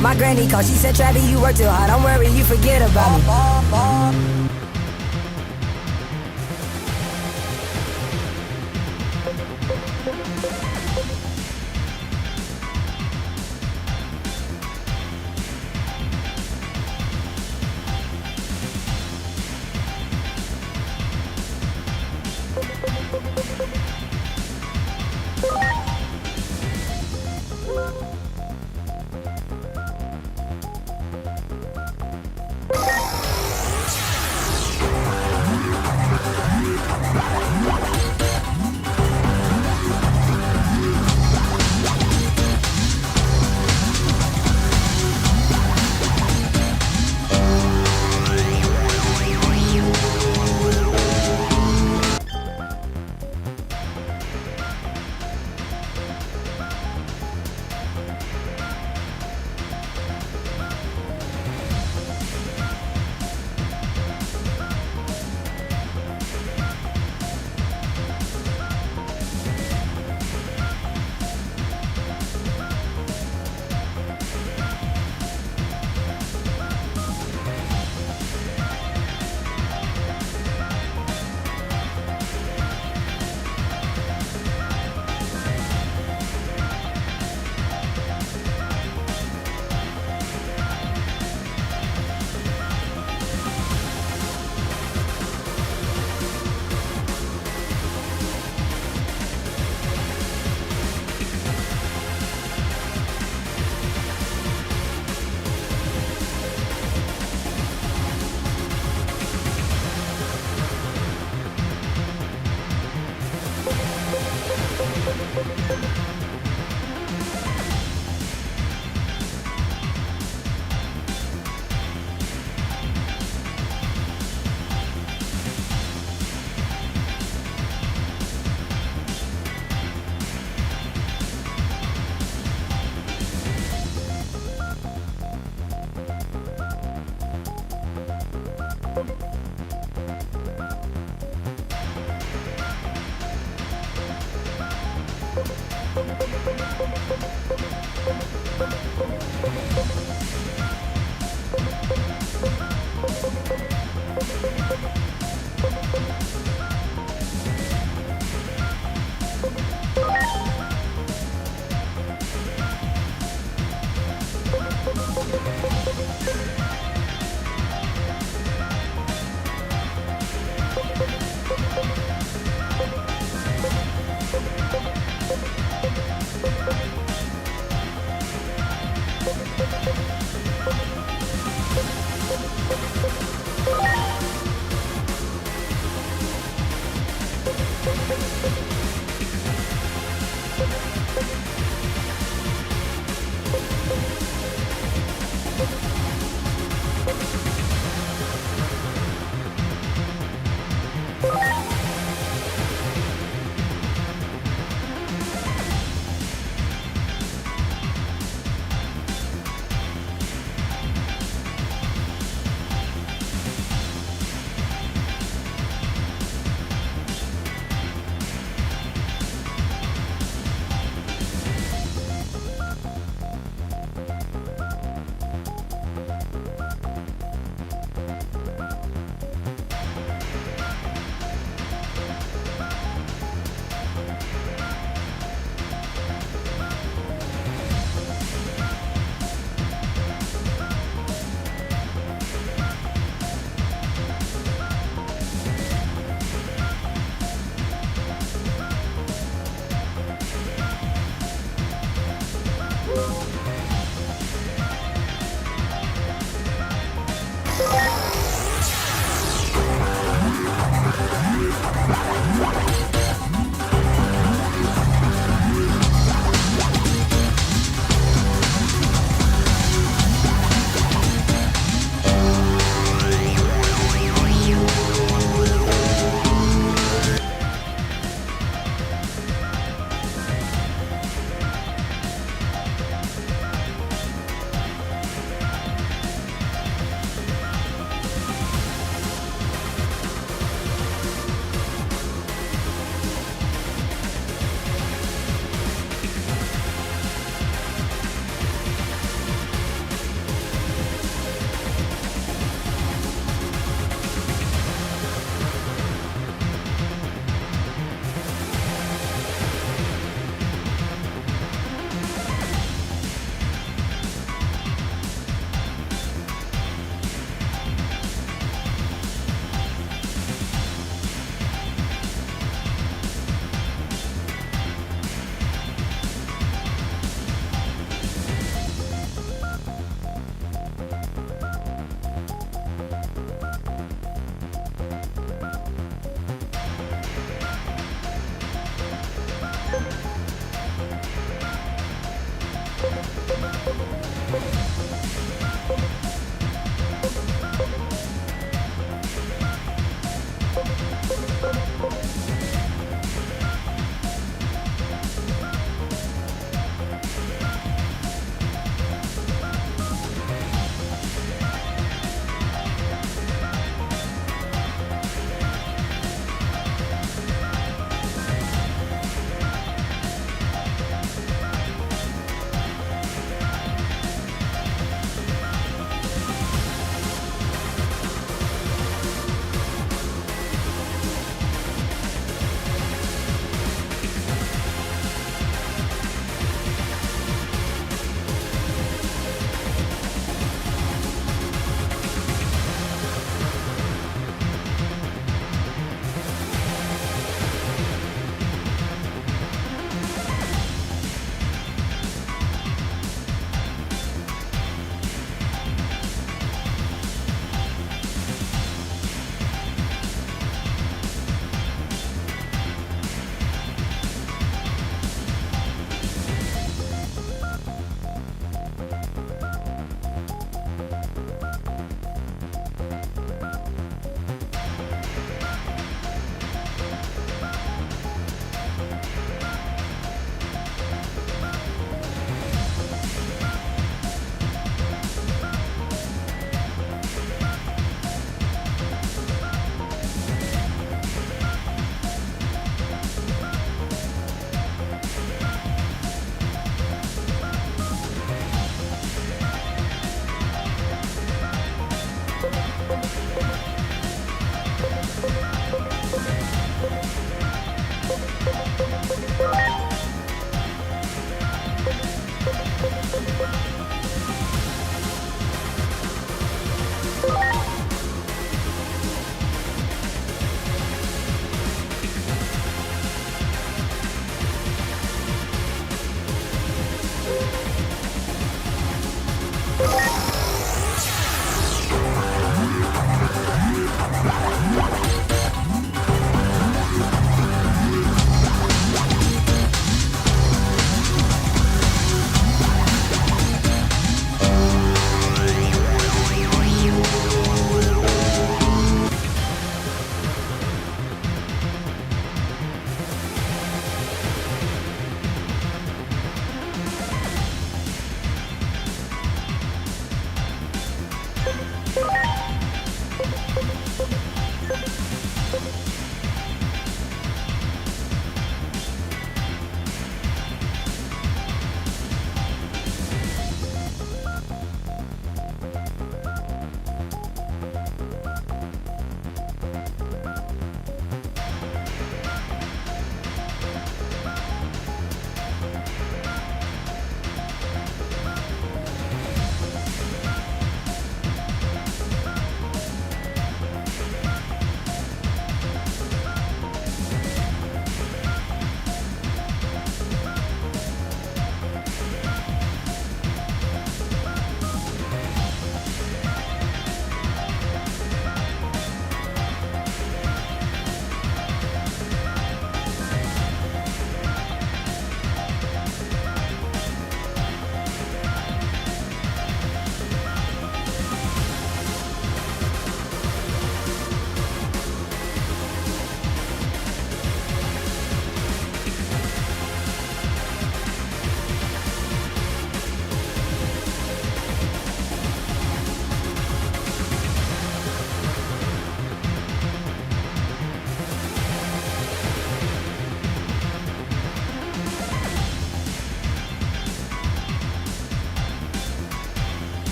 My granny called, she said, Travis, you work too hard. I'm worried you forget about me.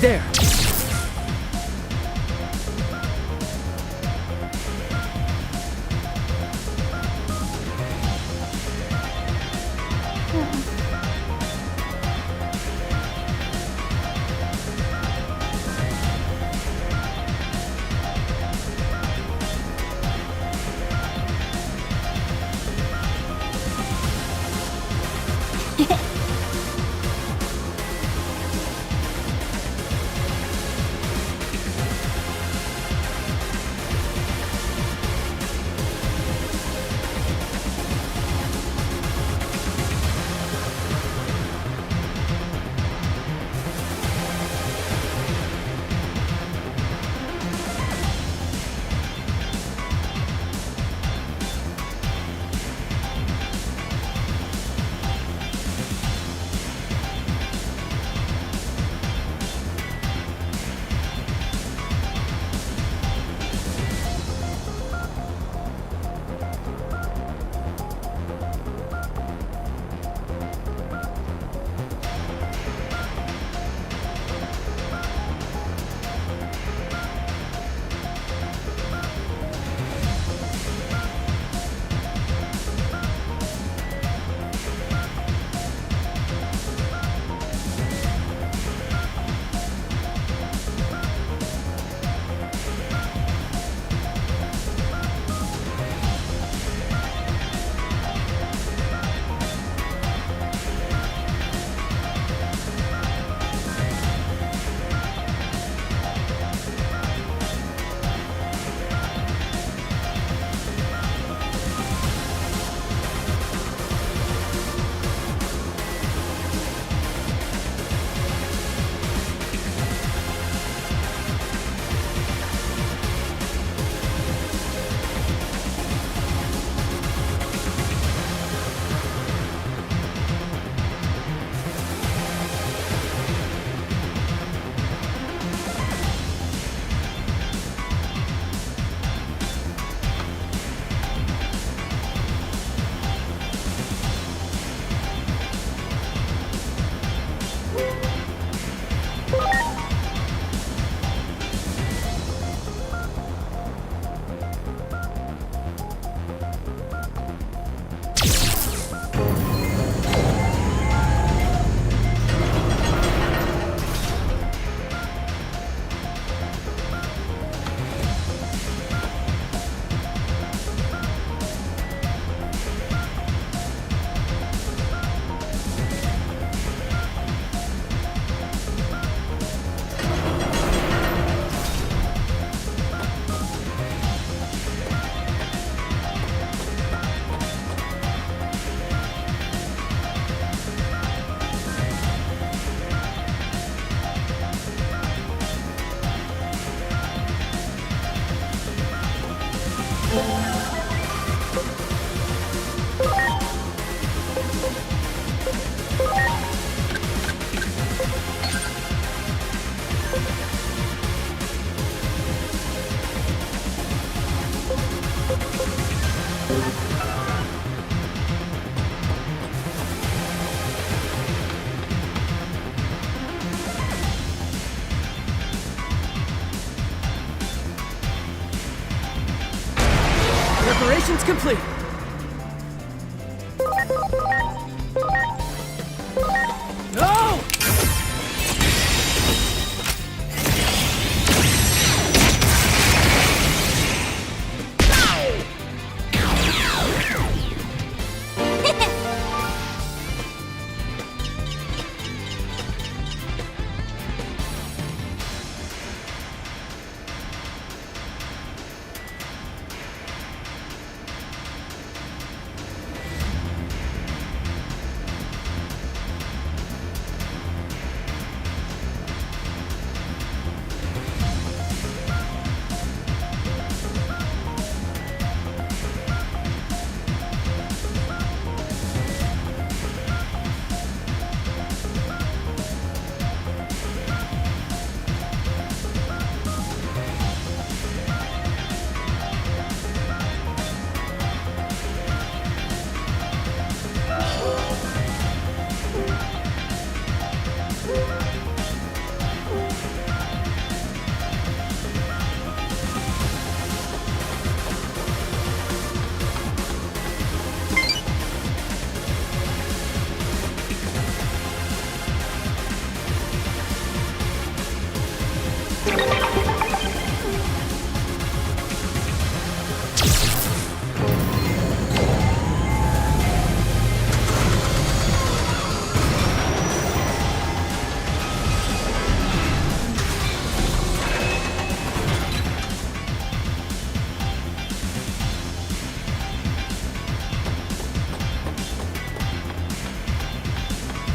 There! Preparations complete. No!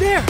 There!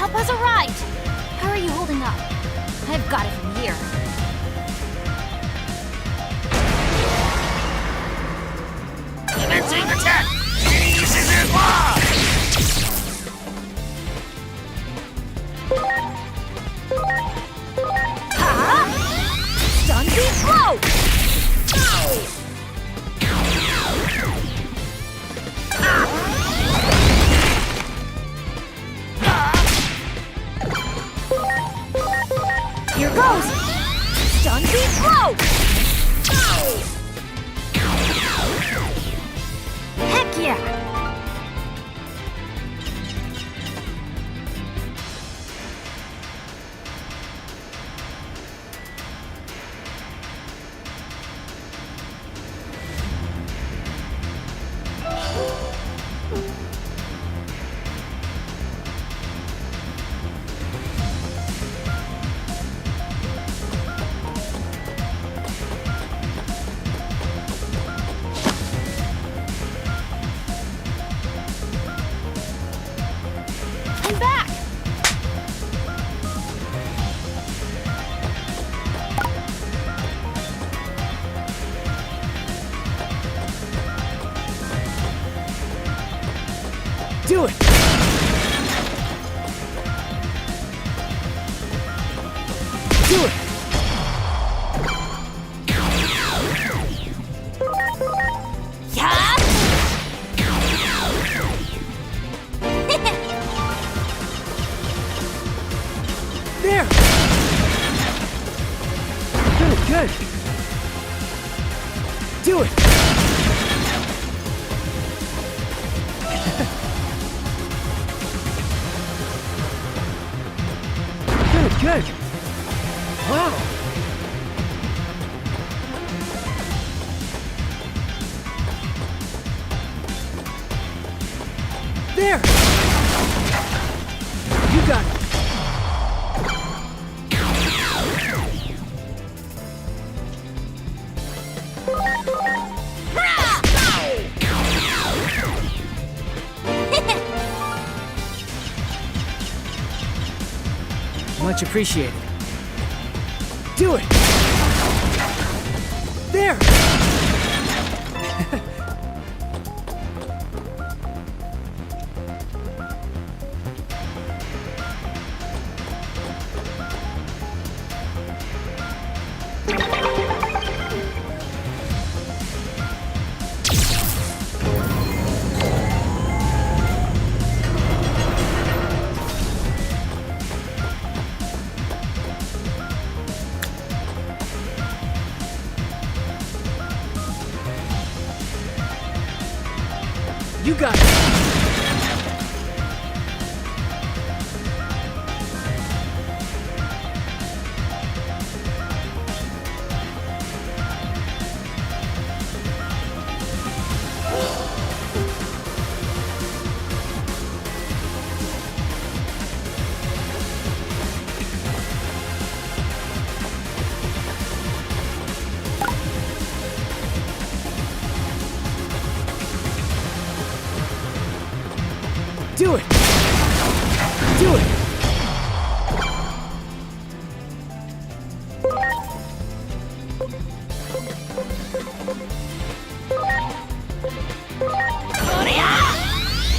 Help has arrived! How are you holding up? I've got it from here. Commencing attack! Scissors law! Stun beat blow! Here goes! Stun beat blow! Heck yeah! I'm back! Do it! Do it! Yeah! There! Good, good! Do it! Good, good! Wow! There! You got it! Much appreciated. Do it! There! You got it! Do it! Do it!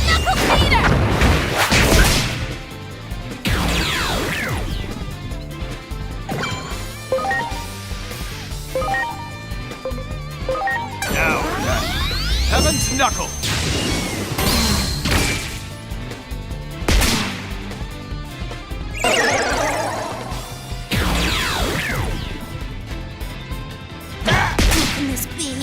Knuckle beater! Now, Heaven's Knuckle! Can this be?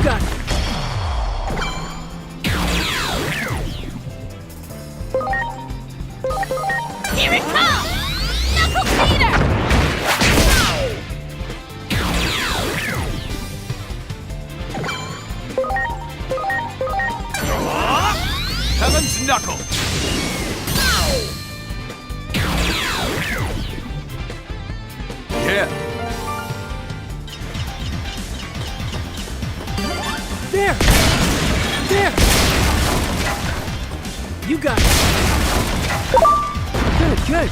You got it. Here it comes! Knuckle Peter! Heaven's Knuckle! Yeah. There! There! You got it. Good, good.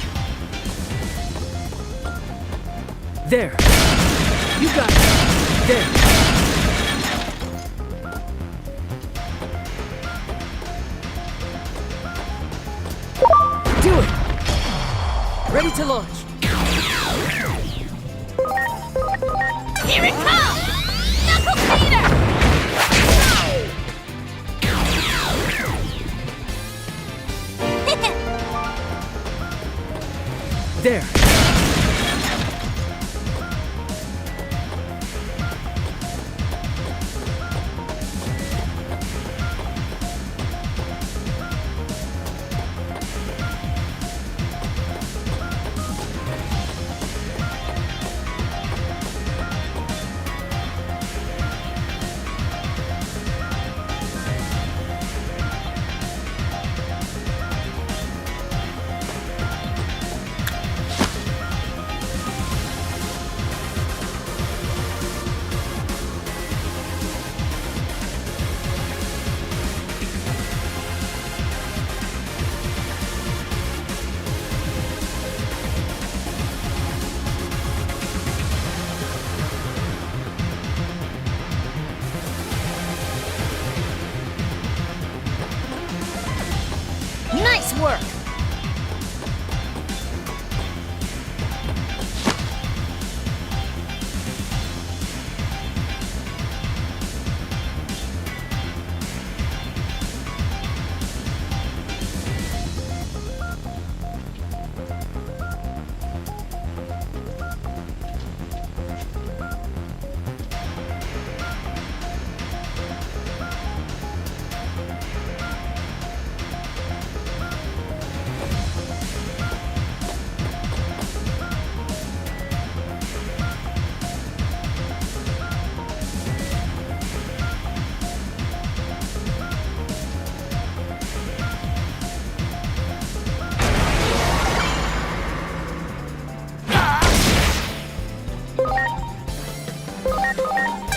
There. You got it. There. Do it! Ready to launch. Here it comes! Knuckle Peter! There. Nice work!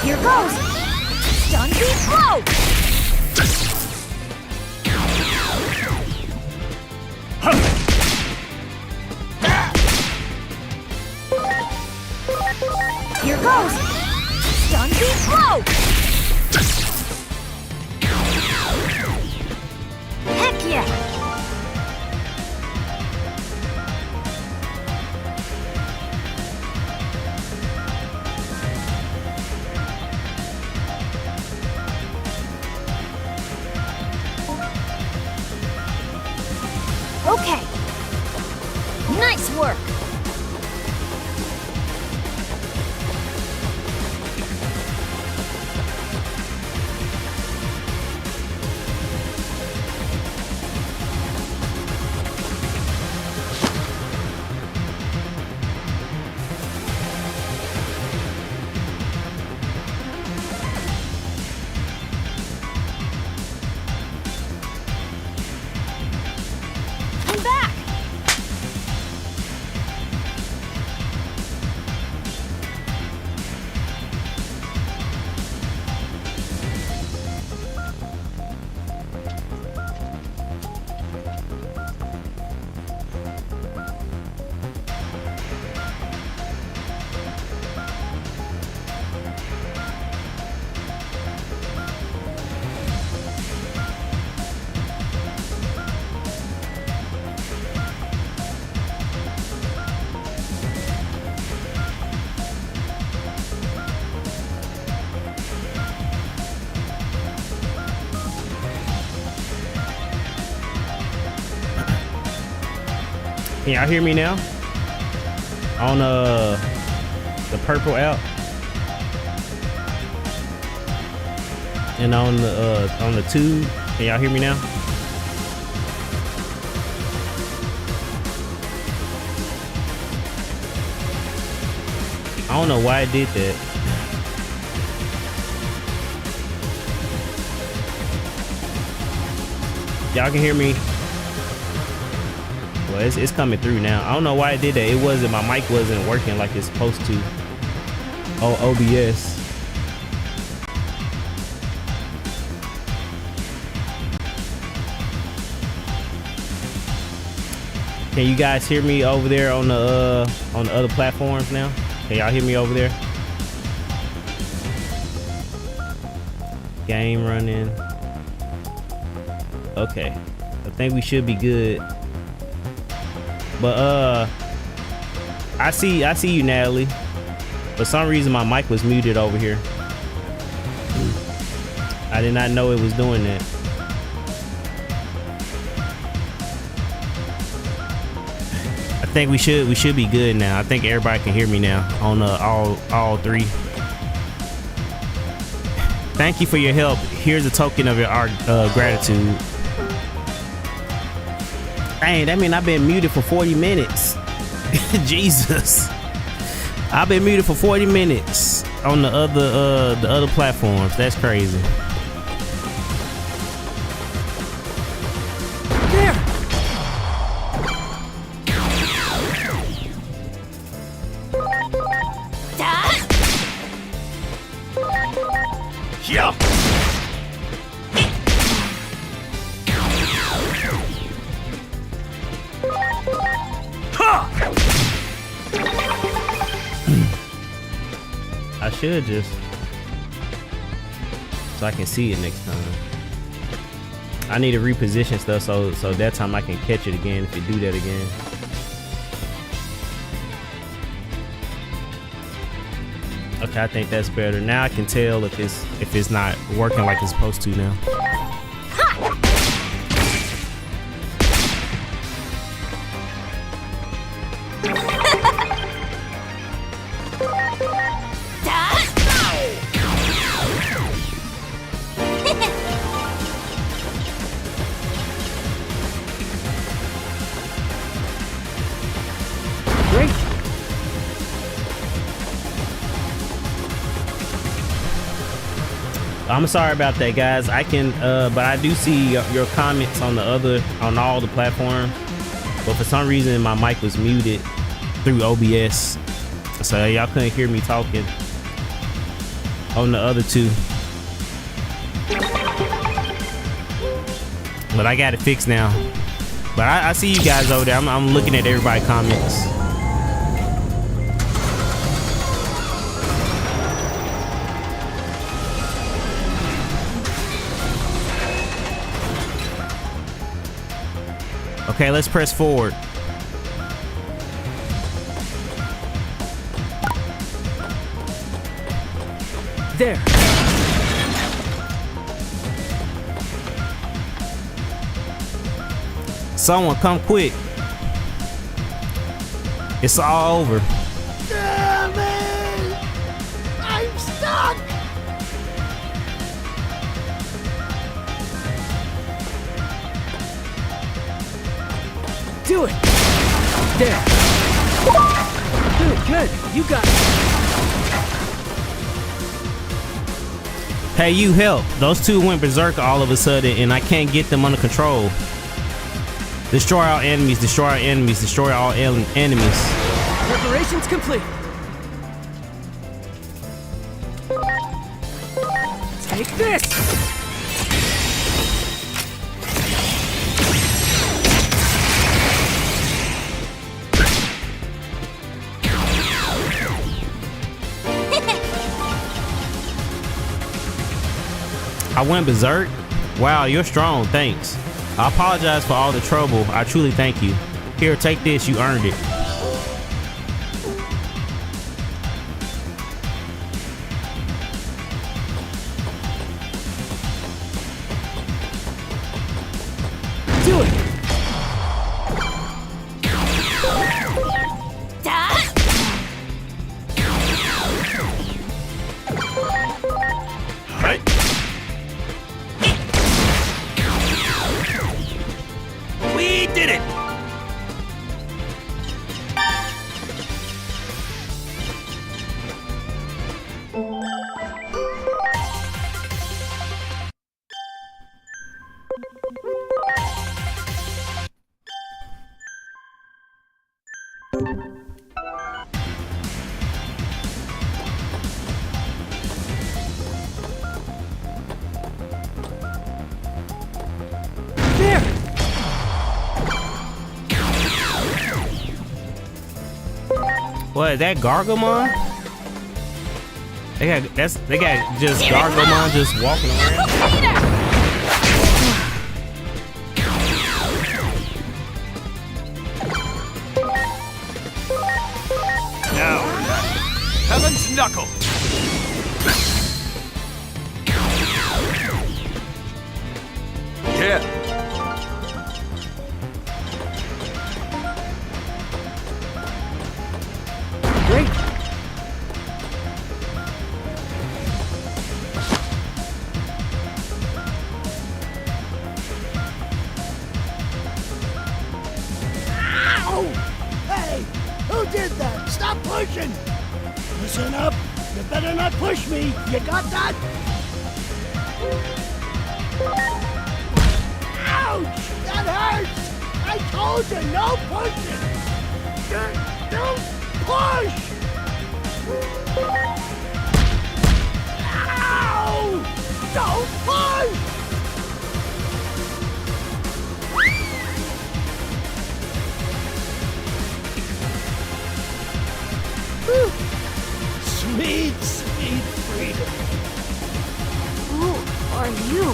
Here goes! Stun beat blow! Here goes! Stun beat blow! Heck yeah! Okay. Nice work. I'm back. Can y'all hear me now? On the purple app. and on the tube. Can y'all hear me now? I don't know why it did that. Y'all can hear me? Well, it's coming through now. I don't know why it did that. It wasn't, my mic wasn't working like it's supposed to. Oh, OBS. Can you guys hear me over there on the other platforms now? Can y'all hear me over there? Game running. Okay, I think we should be good. But I see you, Natalie. For some reason my mic was muted over here. I did not know it was doing that. I think we should be good now. I think everybody can hear me now on all three. Thank you for your help. Here's a token of our gratitude. Dang, that mean I've been muted for 40 minutes. Jesus. I've been muted for 40 minutes on the other platforms. That's crazy. There! Yeah. I should just, so I can see it next time. I need to reposition stuff so that time I can catch it again if you do that again. Okay, I think that's better. Now I can tell if it's not working like it's supposed to now. Great! I'm sorry about that, guys. I can, but I do see your comments on all the platforms. But for some reason, my mic was muted through OBS, so y'all couldn't hear me talking on the other two. But I got it fixed now. But I see you guys over there. I'm looking at everybody's comments. Okay, let's press forward. There! Someone come quick. It's all over. Damn it! I'm stuck! Do it! There! Good, you got it! Hey, you help. Those two went berserk all of a sudden and I can't get them under control. Destroy all enemies, destroy all enemies, destroy all enemies. Preparations complete! Take this! I went berserk? Wow, you're strong, thanks. I apologize for all the trouble. I truly thank you. Here, take this, you earned it. Do it! What, that Gargomon? They got just Gargomon just walking around. Now, Heaven's Knuckle. Yeah. Great. Ow! Hey, who did that? Stop pushing! Listen up. You better not push me. You got that? Ouch! That hurts! I told you, no pushing! Don't push! Ow! Don't push! Whew. Sweet, sweet freedom. Who are you?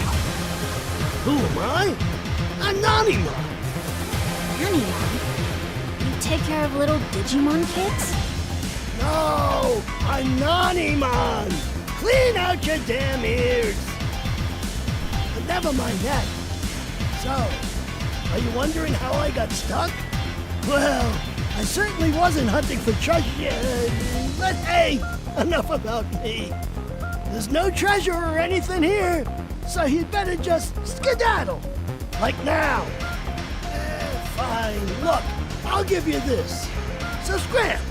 Who am I? I'm Nanimon. Digimon? You take care of little Digimon kids? No, I'm Nanimon. Clean out your damn ears. But never mind that. So, are you wondering how I got stuck? Well, I certainly wasn't hunting for treasure. But hey, enough about me. There's no treasure or anything here, so you'd better just skedaddle. Like now. Fine, look, I'll give you this. So scram.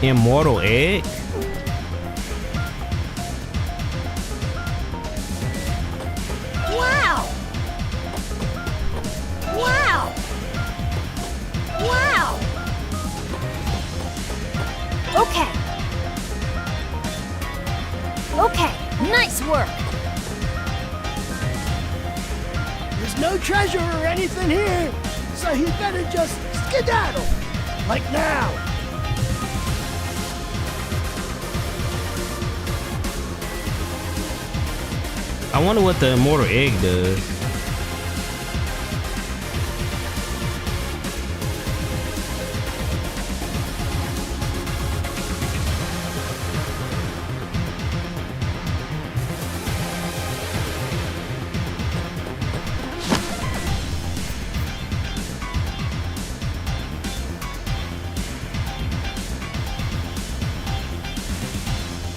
Immortal egg? Wow! Wow! Wow! Okay. Okay, nice work. There's no treasure or anything here, so you'd better just skedaddle. Like now. I wonder what the immortal egg does.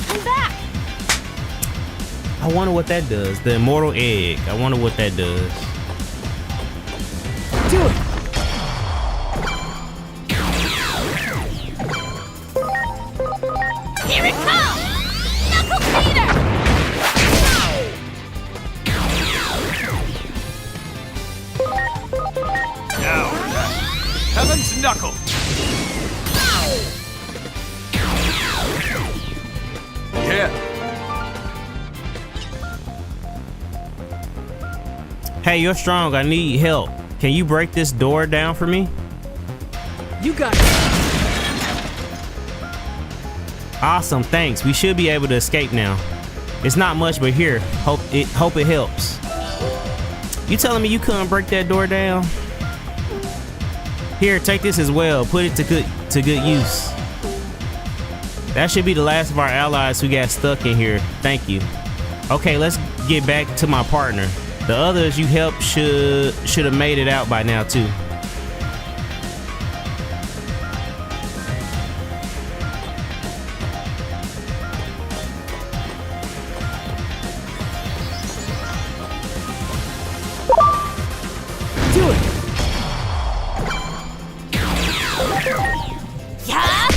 I'm back! I wonder what that does. The immortal egg. I wonder what that does. Do it. Here it comes! Knuckle Feeder! Now, Heaven's Knuckle. Yeah. Hey, you're strong. I need help. Can you break this door down for me? You got it. Awesome, thanks. We should be able to escape now. It's not much, but here, hope it helps. You telling me you couldn't break that door down? Here, take this as well. Put it to good use. That should be the last of our allies who got stuck in here. Thank you. Okay, let's get back to my partner. The others you helped should have made it out by now too. Do it. Yeah!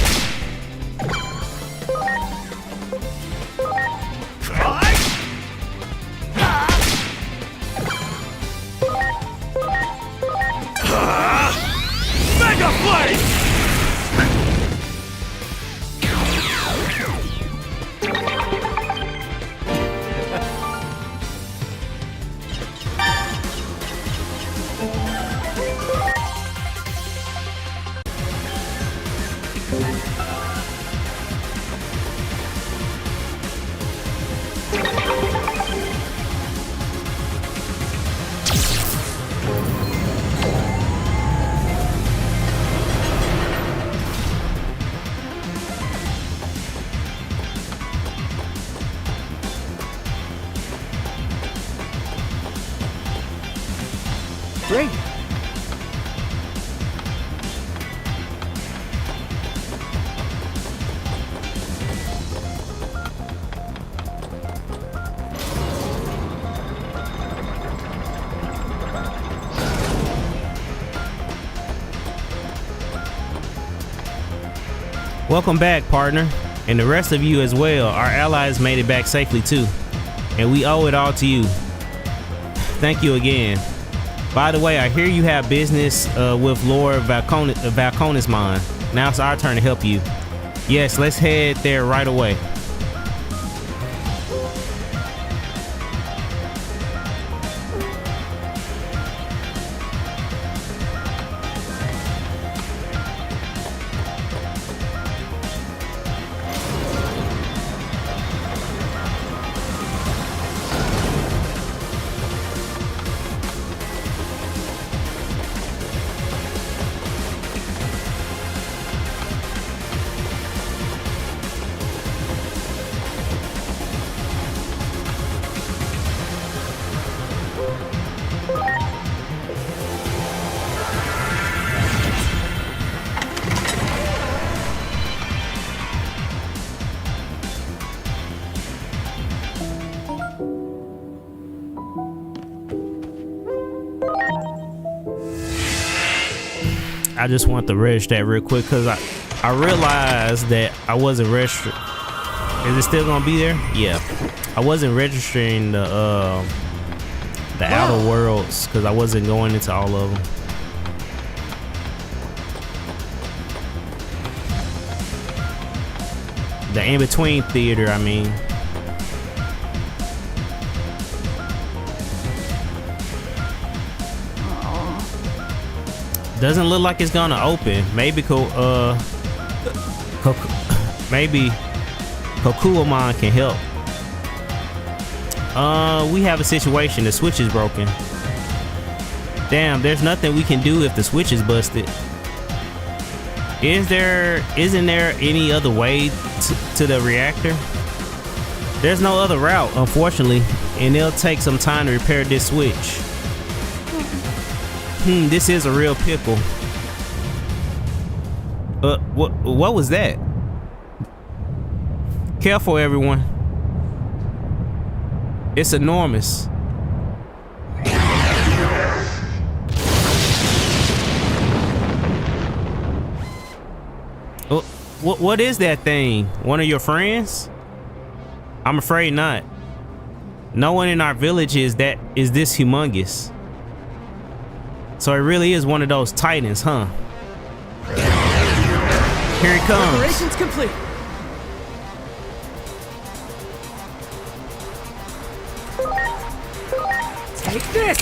Welcome back, partner. And the rest of you as well. Our allies made it back safely too. And we owe it all to you. Thank you again. By the way, I hear you have business with Lord Valconis Mine. Now it's our turn to help you. Yes, let's head there right away. I just want to register that real quick because I realized that I wasn't registering. Is it still gonna be there? Yeah, I wasn't registering the outer worlds because I wasn't going into all of them. The in-between theater, I mean. Doesn't look like it's gonna open. Maybe maybe Kokuomon can help. We have a situation. The switch is broken. Damn, there's nothing we can do if the switch is busted. Isn't there any other way to the reactor? There's no other route, unfortunately, and it'll take some time to repair this switch. This is a real pickle. What was that? Careful, everyone. It's enormous. What is that thing? One of your friends? I'm afraid not. No one in our village is this humongous. So it really is one of those titans, huh? Here it comes. Operations complete. Take this.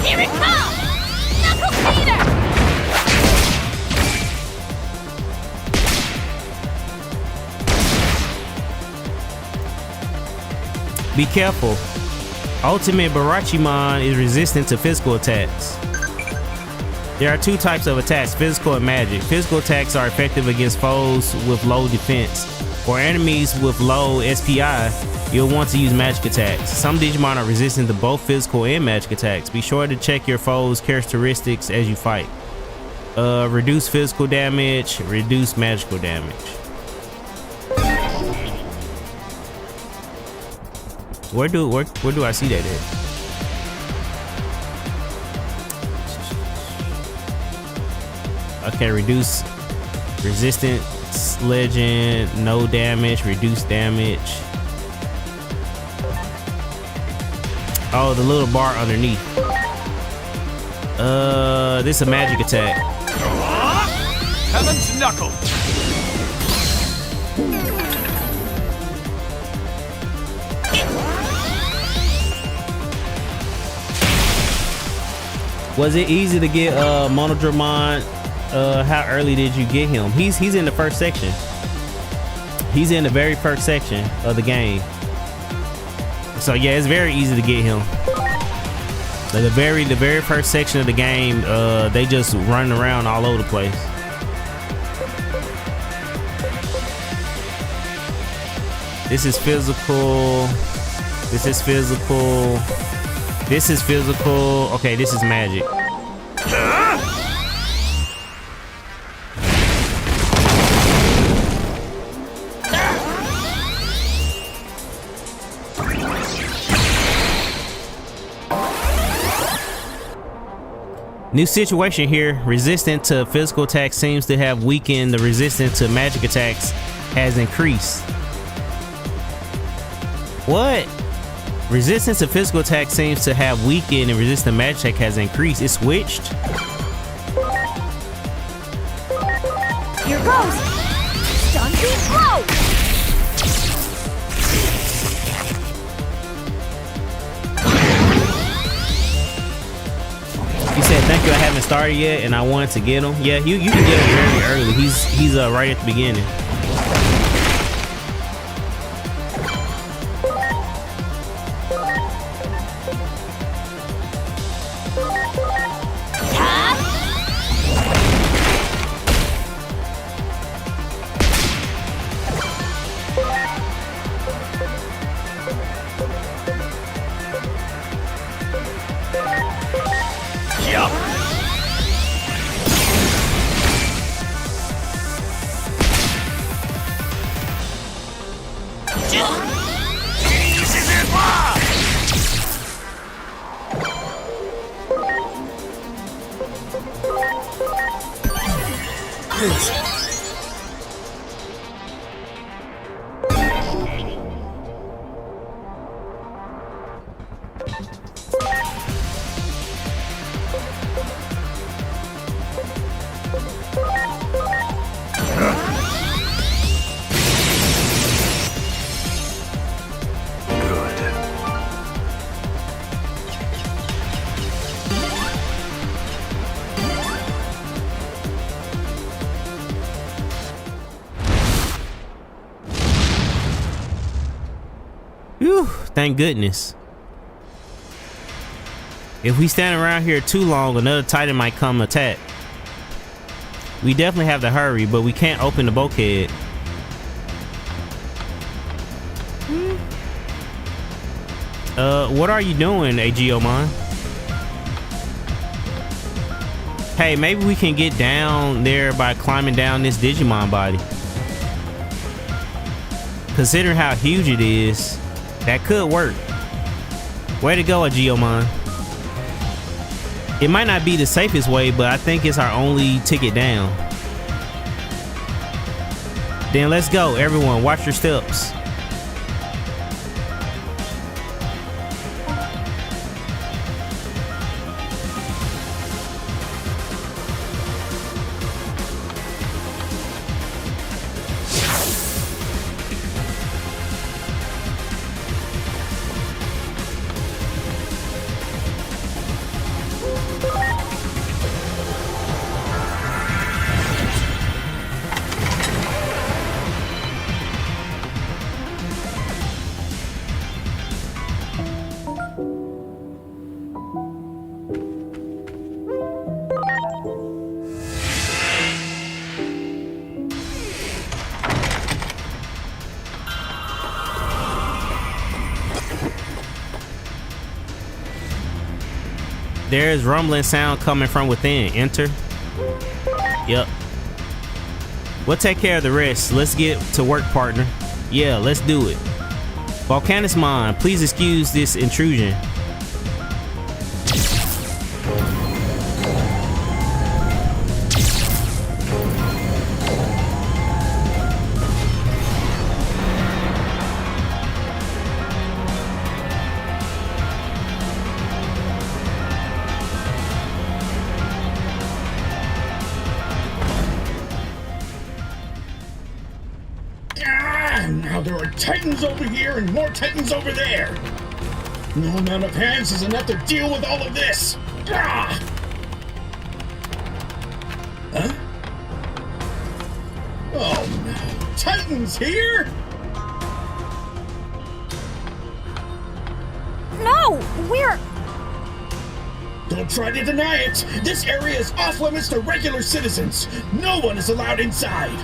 Here it comes! Knuckle Peter! Be careful. Ultimate Barachimon is resistant to physical attacks. There are two types of attacks, physical and magic. Physical attacks are effective against foes with low defense. For enemies with low SPI, you'll want to use magic attacks. Some Digimon are resistant to both physical and magic attacks. Be sure to check your foe's characteristics as you fight. Reduce physical damage, reduce magical damage. Where do I see that at? Okay, reduce resistance, legend, no damage, reduce damage. Oh, the little bar underneath. This is a magic attack. Heaven's Knuckle. Was it easy to get Monodramon? How early did you get him? He's in the first section. He's in the very first section of the game. So yeah, it's very easy to get him. Like the very first section of the game, they just running around all over the place. This is physical. This is physical. This is physical. Okay, this is magic. New situation here. Resistance to physical attacks seems to have weakened. The resistance to magic attacks has increased. What? Resistance to physical attack seems to have weakened and resistance to magic attack has increased. It switched? Here goes! Stun beam blow! He said, thank you, I haven't started yet and I wanted to get him. Yeah, you can get him very early. He's right at the beginning. Whew, thank goodness. If we stand around here too long, another Titan might come attack. We definitely have to hurry, but we can't open the bulkhead. What are you doing, Digimon? Hey, maybe we can get down there by climbing down this Digimon body. Considering how huge it is, that could work. Way to go, Digimon. It might not be the safest way, but I think it's our only ticket down. Then let's go, everyone. Watch your steps. There is rumbling sound coming from within. Enter. Yep. We'll take care of the rest. Let's get to work, partner. Yeah, let's do it. Volcanismon, please excuse this intrusion. Now there are Titans over here and more Titans over there. No amount of hands is enough to deal with all of this. Ah! Huh? Oh no. Titans here? No, we're... Don't try to deny it. This area is off limits to regular citizens. No one is allowed inside.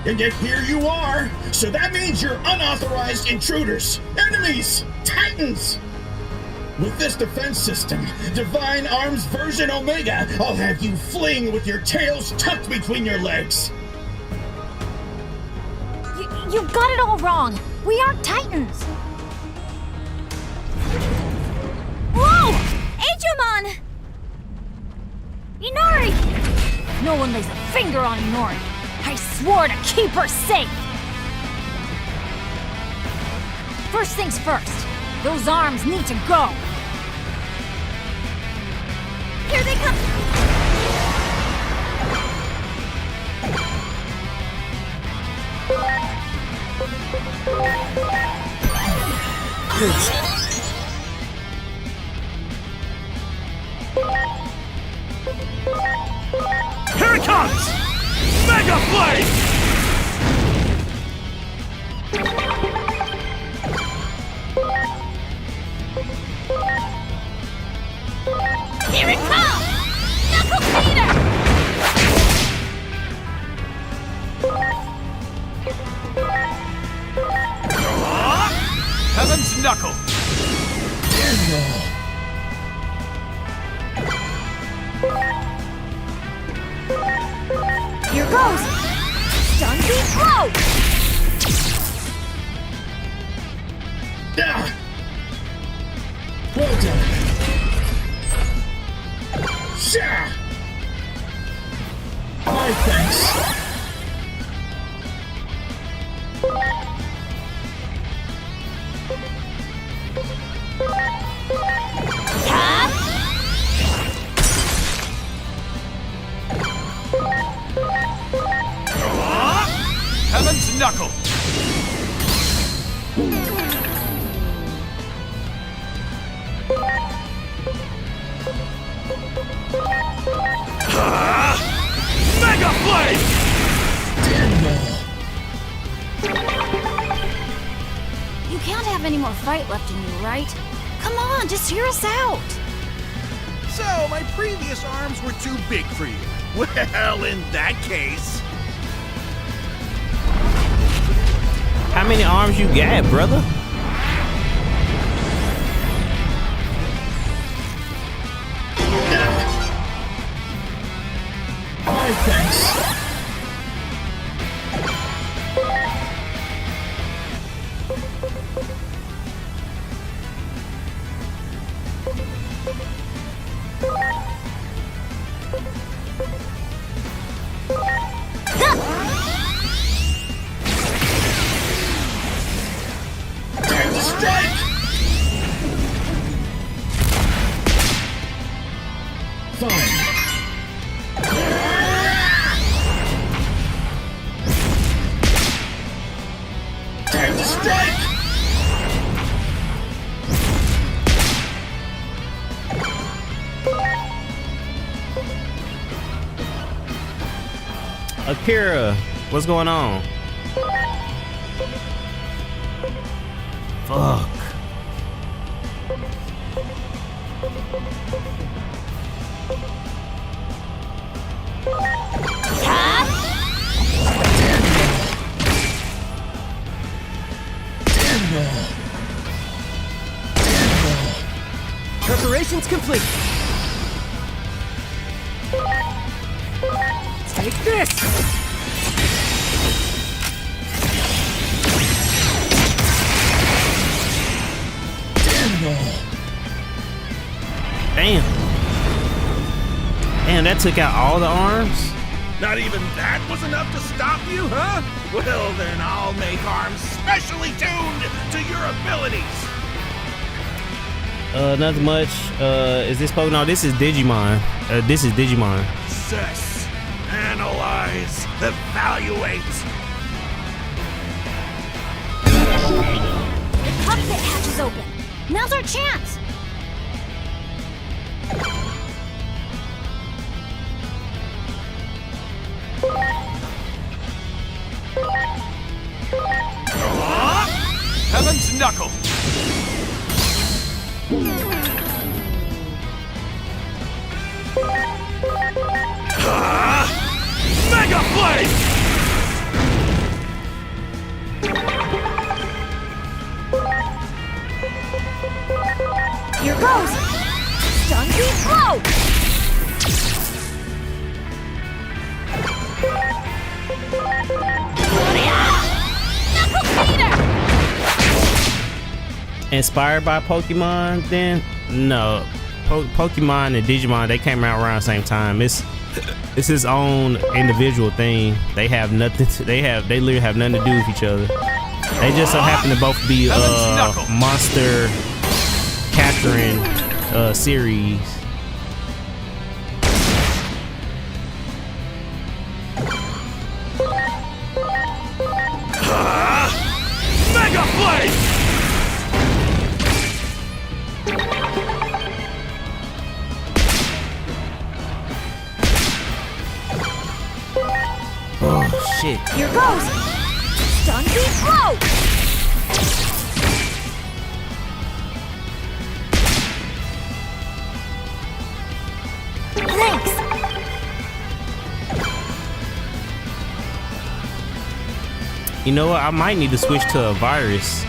And yet here you are. So that means you're unauthorized intruders. Enemies! Titans! With this defense system, Divine Arms version Omega, I'll have you fling with your tails tucked between your legs. You got it all wrong. We aren't Titans. Whoa! Digimon! Inori! No one lays a finger on Inori. I swore to keep her safe. First things first. Those arms need to go. Here they come. Here it comes! Mega Blade! Here it comes! Knuckle Feeder! Heaven's Knuckle! Here goes! Stun Beat Blow! Ah! Well done. Sha! My thanks. Tap! Heaven's Knuckle! Mega Blade! You can't have any more fight left in you, right? Come on, just hear us out. So, my previous arms were too big for you. Well, in that case... How many arms you got, brother? My thanks. Time to strike! Fine. Time to strike! Akira, what's going on? Fuck. Tap! Preparations complete. Take this! Damn. Damn, that took out all the arms? Not even that was enough to stop you, huh? Well, then I'll make arms specially tuned to your abilities. Nothing much. Is this Pokemon? No, this is Digimon. This is Digimon. Assess, analyze, evaluate. The cockpit hatch is open. Now's our chance. Heaven's Knuckle! Mega Blade! Here goes! Stun Beat Blow! Knuckle Feeder! Inspired by Pokemon, then? No. Pokemon and Digimon, they came out around the same time. It's his own individual thing. They have nothing. They literally have nothing to do with each other. They just so happen to both be monster capturing series. Mega Blade! Oh shit! Here goes! Stun beat blow! Thanks! You know what? I might need to switch to a virus.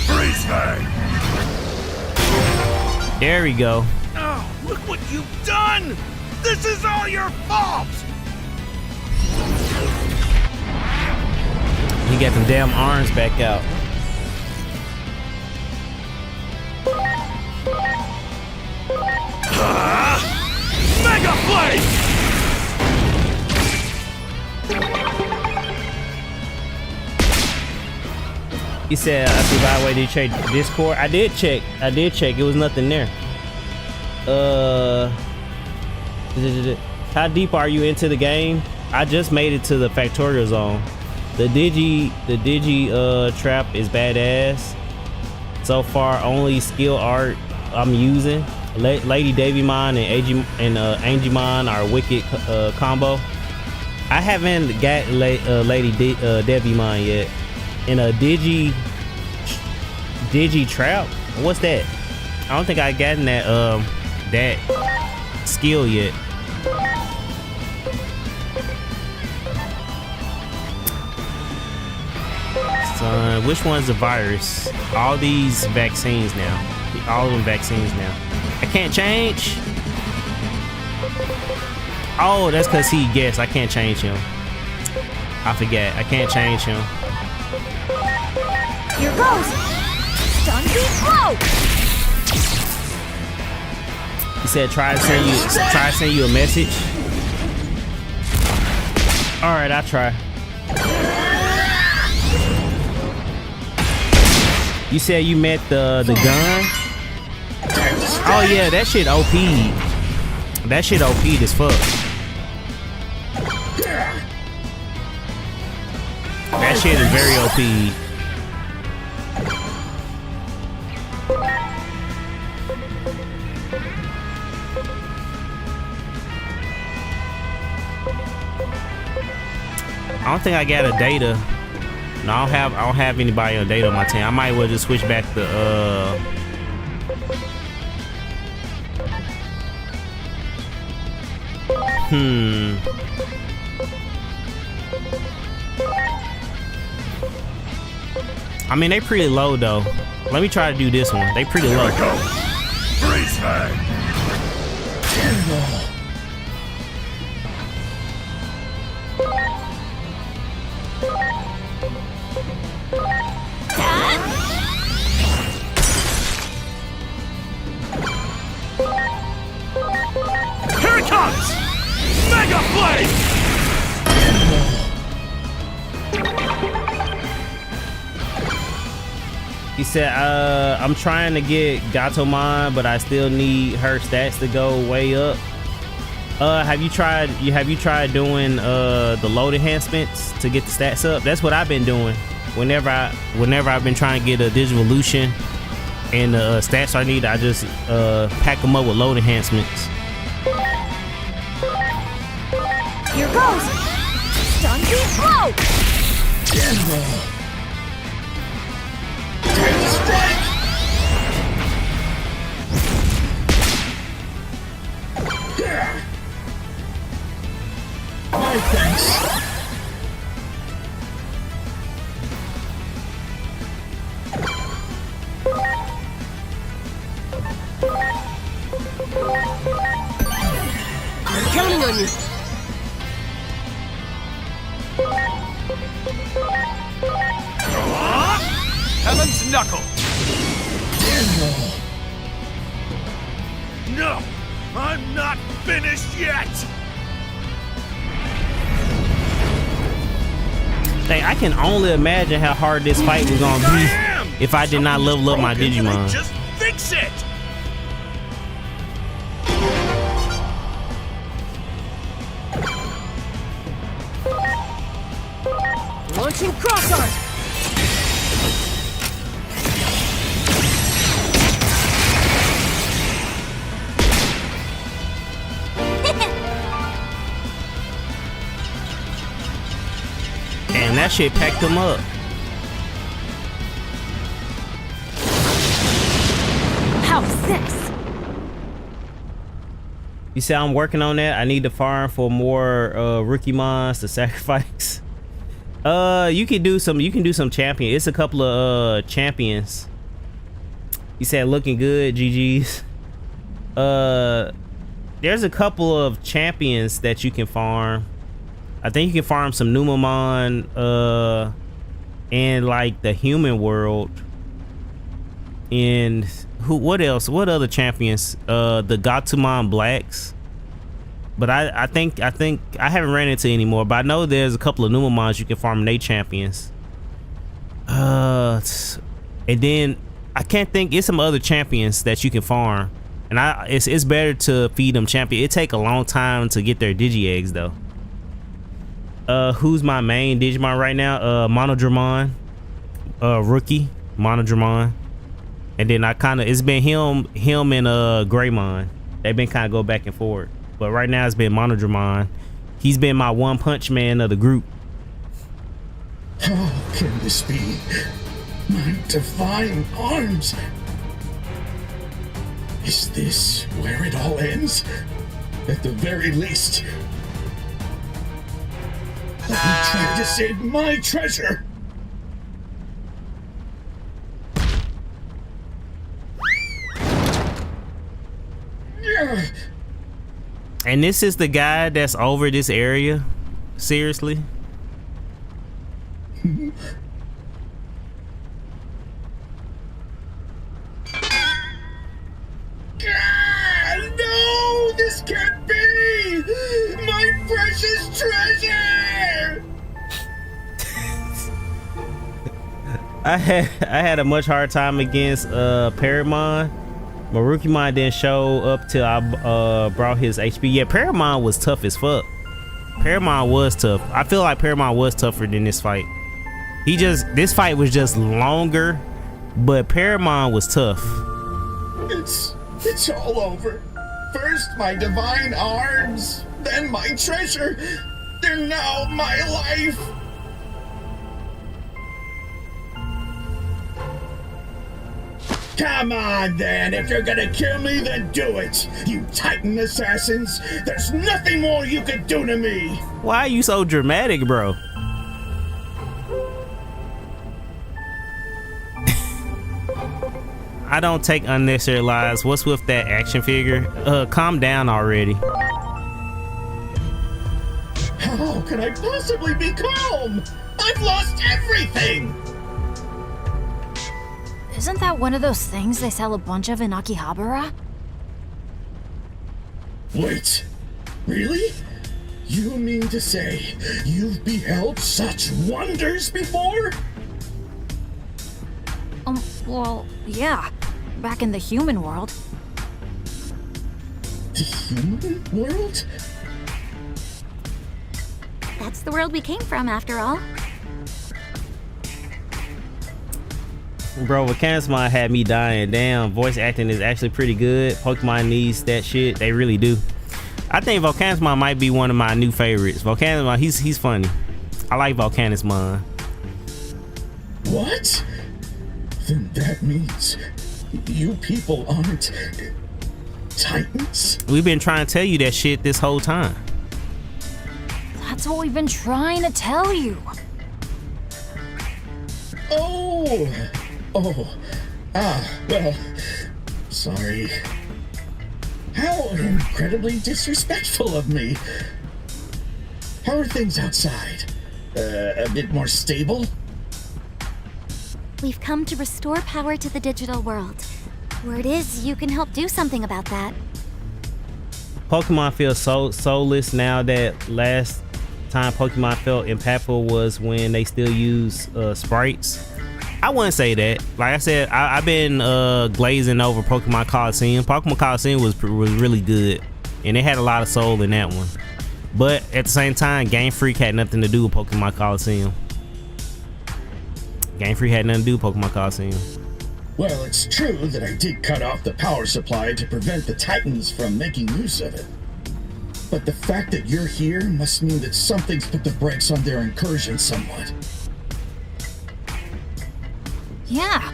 Freeze Fang! There we go. Oh, look what you've done! This is all your fault! He got them damn arms back out. Mega Blade! He said, "I see, by the way, did you check Discord?" I did check. It was nothing there. How deep are you into the game? I just made it to the Factorial Zone. The Digi trap is badass. So far, only skill art I'm using. Lady Digimon and Angemon are a wicked combo. I haven't got Lady Digimon yet. And a Digi trap. What's that? I don't think I gotten that skill yet. Son, which one's the virus? All these vaccines now. All of them vaccines now. I can't change. Oh, that's because he guessed. I can't change him. I forget. I can't change him. Here goes! Stun beat blow! He said try to send you a message. Alright, I'll try. You said you met the gun? Oh yeah, that shit OP. That shit OP as fuck. That shit is very OP. I don't think I got a data. No, I don't have anybody on data on my team. I might well just switch back to I mean, they pretty low though. Let me try to do this one. They pretty low. Freeze Fang! Here it comes! Mega Blade! He said, I'm trying to get Gatomon, but I still need her stats to go way up. Have you tried doing the load enhancements to get the stats up? That's what I've been doing. Whenever I've been trying to get a Digivolution and the stats I need, I just pack them up with load enhancements. Here goes! Stun beat blow! Heaven's Knuckle! No! I'm not finished yet! Dang, I can only imagine how hard this fight was gonna be if I did not level up my Digimon. Just fix it! Launching cross art. And that shit packed him up. House 6. You see, I'm working on that. I need to farm for more rookie mons to sacrifice. You can do some champion. It's a couple of champions. You said looking good, GG's. There's a couple of champions that you can farm. I think you can farm some Numamon in like the human world. And what else? What other champions? The Gatomon Blacks. But I think I haven't ran into any more, but I know there's a couple of Numamons you can farm their champions. And then I can't think, it's some other champions that you can farm. And it's better to feed them champion. It take a long time to get their Digi eggs though. Who's my main Digimon right now? Monodramon, rookie Monodramon, and then it's been him and Greymon. They've been kind of go back and forth, but right now it's been Monodramon. He's been my one punch man of the group. How can this be? My divine arms! Is this where it all ends? At the very least, I'm trying to save my treasure! And this is the guy that's over this area? Seriously? No! This can't be! My precious treasure! I had a much harder time against Paramon. Marukimon didn't show up till I brought his HP. Yeah, Paramon was tough as fuck. Paramon was tough. I feel like Paramon was tougher than this fight. This fight was just longer, but Paramon was tough. It's all over. First my divine arms, then my treasure, and now my life. Come on then, if you're gonna kill me, then do it. You Titan assassins, there's nothing more you can do to me. Why are you so dramatic, bro? I don't take unnecessary lives. What's with that action figure? Calm down already. How can I possibly be calm? I've lost everything! Isn't that one of those things they sell a bunch of in Akihabara? Wait, really? You mean to say you've beheld such wonders before? Well, yeah. Back in the human world. The human world? That's the world we came from, after all. Bro, Volcanismon had me dying. Damn, voice acting is actually pretty good. Pokemon needs that shit. They really do. I think Volcanismon might be one of my new favorites. Volcanismon, he's funny. I like Volcanismon. What? Then that means you people aren't Titans? We've been trying to tell you that shit this whole time. That's what we've been trying to tell you. Well, sorry. How incredibly disrespectful of me. How are things outside? A bit more stable? We've come to restore power to the digital world. Word is, you can help do something about that. Pokemon feels so soulless now. That last time Pokemon felt impactful was when they still use sprites. I wouldn't say that. Like I said, I've been glazing over Pokemon Coliseum. Pokemon Coliseum was really good, and it had a lot of soul in that one. But at the same time, Game Freak had nothing to do with Pokemon Coliseum. Game Freak had nothing to do with Pokemon Coliseum. Well, it's true that I did cut off the power supply to prevent the Titans from making use of it. But the fact that you're here must mean that something's put the brakes on their incursion somewhat. Yeah.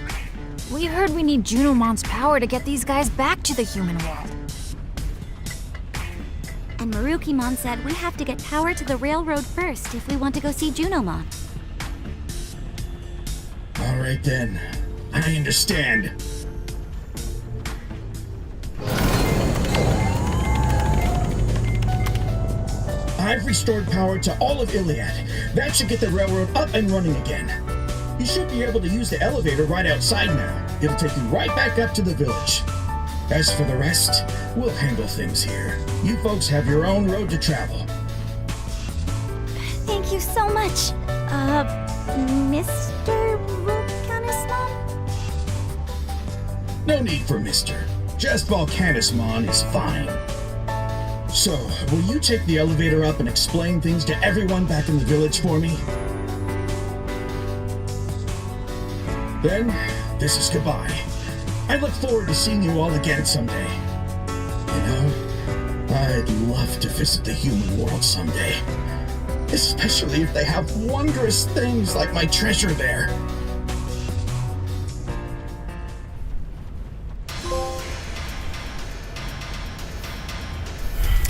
We heard we need Junomon's power to get these guys back to the human world. And Marukimon said we have to get power to the railroad first if we want to go see Junomon. All right then. I understand. I've restored power to all of Iliad. That should get the railroad up and running again. You should be able to use the elevator right outside now. It'll take you right back up to the village. As for the rest, we'll handle things here. You folks have your own road to travel. Thank you so much, Mr. Volcanismon? No need for Mr. Just Volcanismon is fine. So, will you take the elevator up and explain things to everyone back in the village for me? Then, this is goodbye. I look forward to seeing you all again someday. You know, I'd love to visit the human world someday. Especially if they have wondrous things like my treasure there.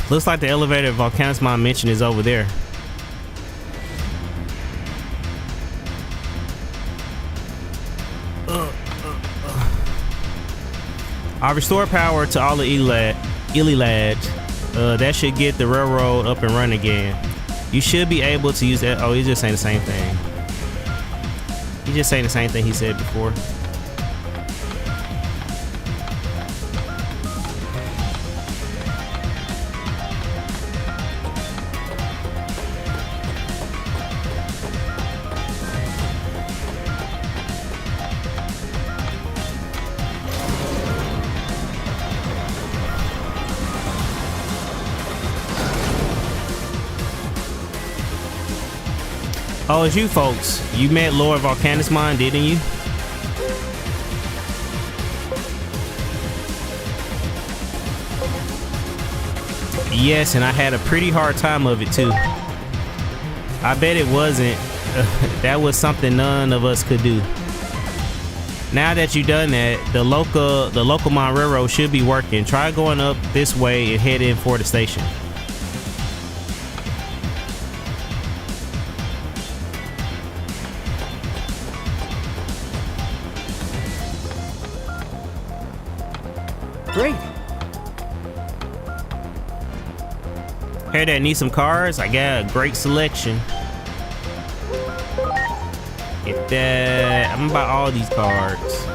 Looks like the elevator Volcanismon mentioned is over there. I restore power to all the Iliad. That should get the railroad up and running again. You should be able to use that. Oh, he's just saying the same thing. He's just saying the same thing he said before. Oh, it's you folks. You met Lord Volcanismon, didn't you? Yes, and I had a pretty hard time of it too. I bet it wasn't. That was something none of us could do. Now that you've done that, the Locomon Railroad should be working. Try going up this way and head in for the station. Great. Hey, that need some cars? I got a great selection. Get that. I'm gonna buy all these cards.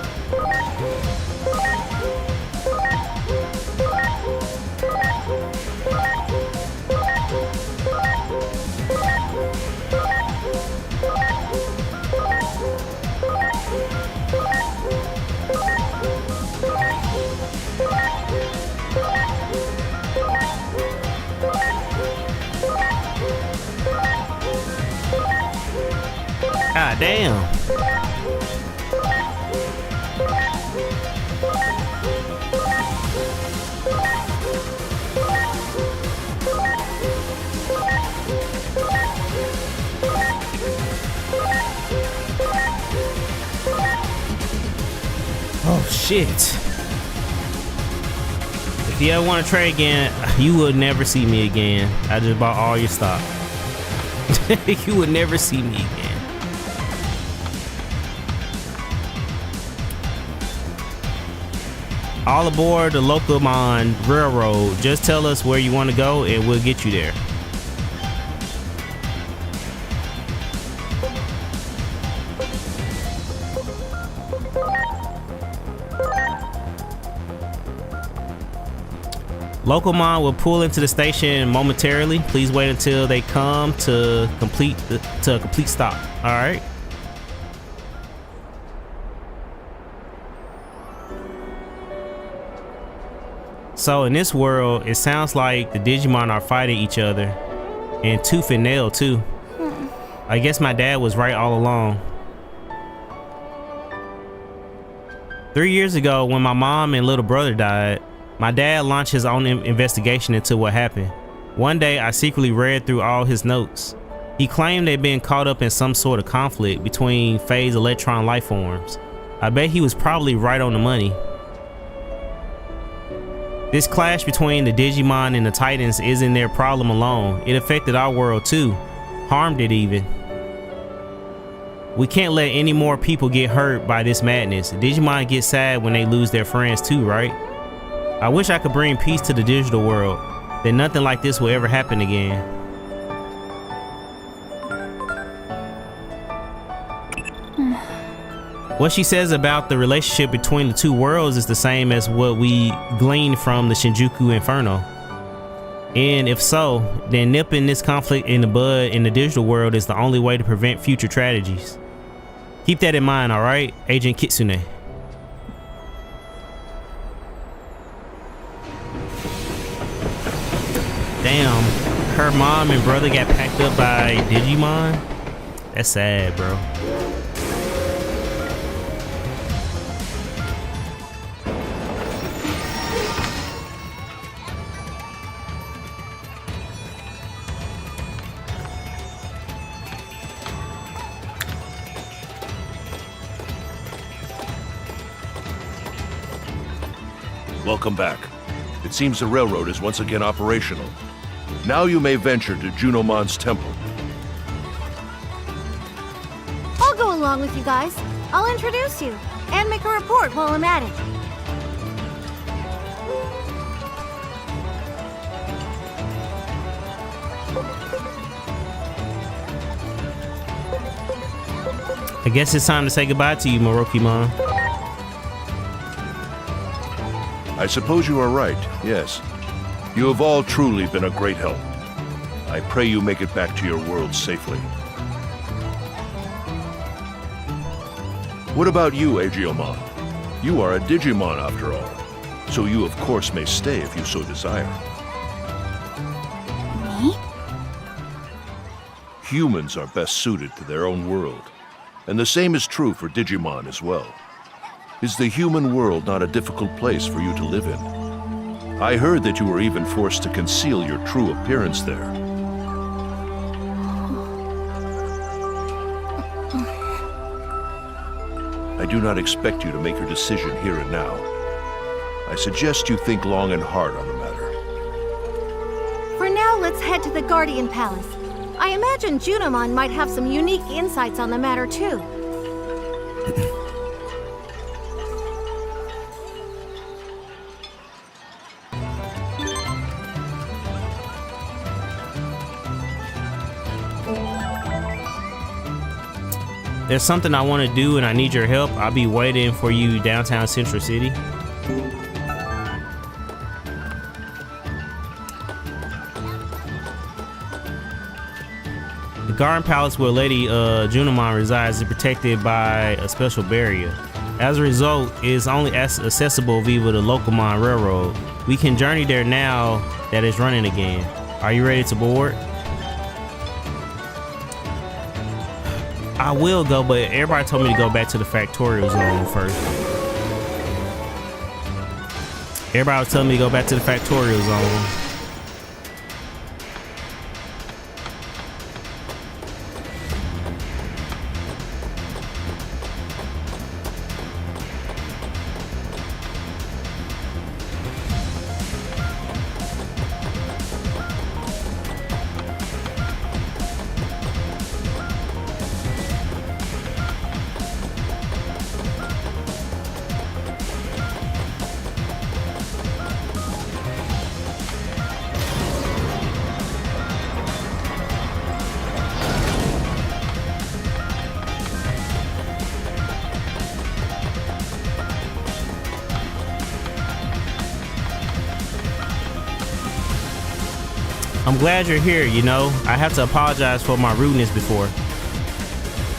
God damn. Oh shit. If you ever want to trade again, you will never see me again. I just bought all your stock. You would never see me again. All aboard the Locomon Railroad. Just tell us where you want to go and we'll get you there. Locomon will pull into the station momentarily. Please wait until they come to a complete stop. All right. So in this world, it sounds like the Digimon are fighting each other, and tooth and nail too. I guess my dad was right all along. 3 years ago, when my mom and little brother died, my dad launched his own investigation into what happened. One day, I secretly read through all his notes. He claimed they'd been caught up in some sort of conflict between phase electron life forms. I bet he was probably right on the money. This clash between the Digimon and the Titans isn't their problem alone. It affected our world too, harmed it even. We can't let any more people get hurt by this madness. Digimon get sad when they lose their friends too, right? I wish I could bring peace to the digital world, then nothing like this will ever happen again. What she says about the relationship between the two worlds is the same as what we gleaned from the Shinjuku Inferno. And if so, then nipping this conflict in the bud in the digital world is the only way to prevent future tragedies. Keep that in mind, alright, Agent Kitsune. Damn, her mom and brother got packed up by Digimon? That's sad, bro. Welcome back. It seems the railroad is once again operational. Now you may venture to Junomon's temple. I'll go along with you guys. I'll introduce you and make a report while I'm at it. I guess it's time to say goodbye to you, Morokimon. I suppose you are right, yes. You have all truly been a great help. I pray you make it back to your world safely. What about you, Agiomon? You are a Digimon after all, so you of course may stay if you so desire. Me? Humans are best suited to their own world, and the same is true for Digimon as well. Is the human world not a difficult place for you to live in? I heard that you were even forced to conceal your true appearance there. I do not expect you to make your decision here and now. I suggest you think long and hard on the matter. For now, let's head to the Guardian Palace. I imagine Junomon might have some unique insights on the matter too. There's something I want to do and I need your help. I'll be waiting for you downtown Central City. The Garden Palace where Lady Junomon resides is protected by a special barrier. As a result, it is only accessible via the Locomon Railroad. We can journey there now that it's running again. Are you ready to board? I will go, but everybody told me to go back to the Factorial Zone first. Everybody was telling me to go back to the Factorial Zone. glad you're here, you know. I have to apologize for my rudeness before.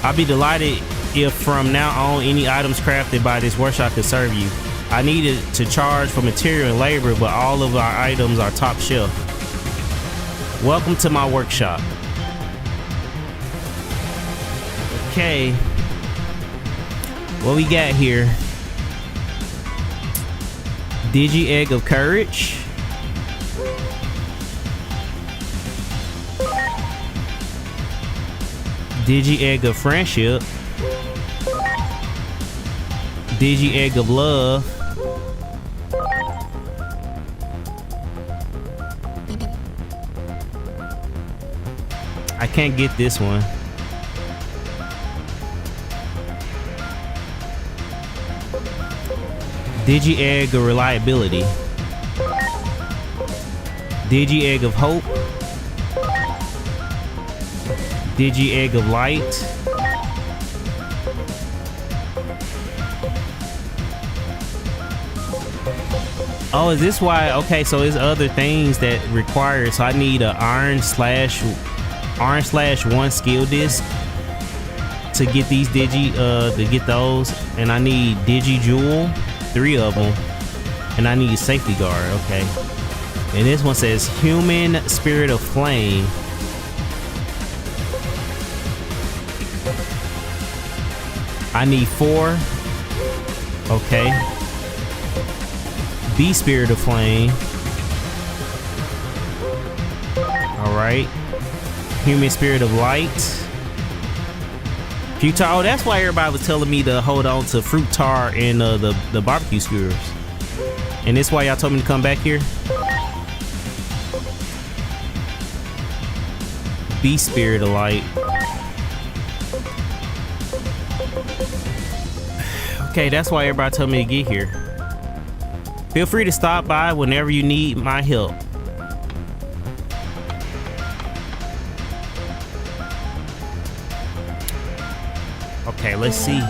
I'll be delighted if from now on any items crafted by this workshop could serve you. I needed to charge for material and labor, but all of our items are top shelf. Welcome to my workshop. Okay. What we got here? Digi Egg of Courage. Digi Egg of Friendship. Digi Egg of Love. I can't get this one. Digi Egg of Reliability. Digi Egg of Hope. Digi Egg of Light. Oh, is this why? Okay, so there's other things that require. So I need a iron slash 1 skill disc to get these to get those, and I need Digi Jewel, 3 of them, and I need Safety Guard. Okay, and this one says Human Spirit of Flame. I need 4. Okay. Be Spirit of Flame. All right. Human Spirit of Light. Fruit Tar. Oh, that's why everybody was telling me to hold on to Fruit Tar and the barbecue skewers. And that's why y'all told me to come back here. Be Spirit of Light. Okay, that's why everybody told me to get here. Feel free to stop by whenever you need my help. Okay, let's see.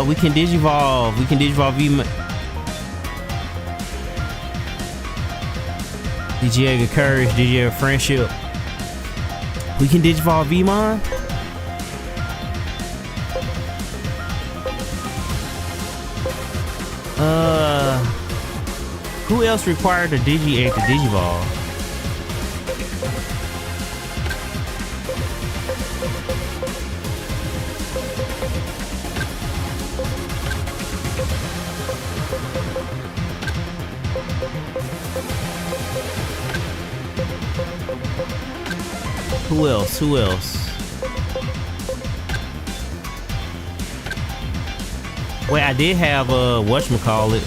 We can digivolve. We can digivolve Digi Egg of Courage, Digi Egg of Friendship. We can digivolve Digimon. Who else required a Digi Egg to digivolve? Who else? Who else? Wait, I did have whatchamacallit.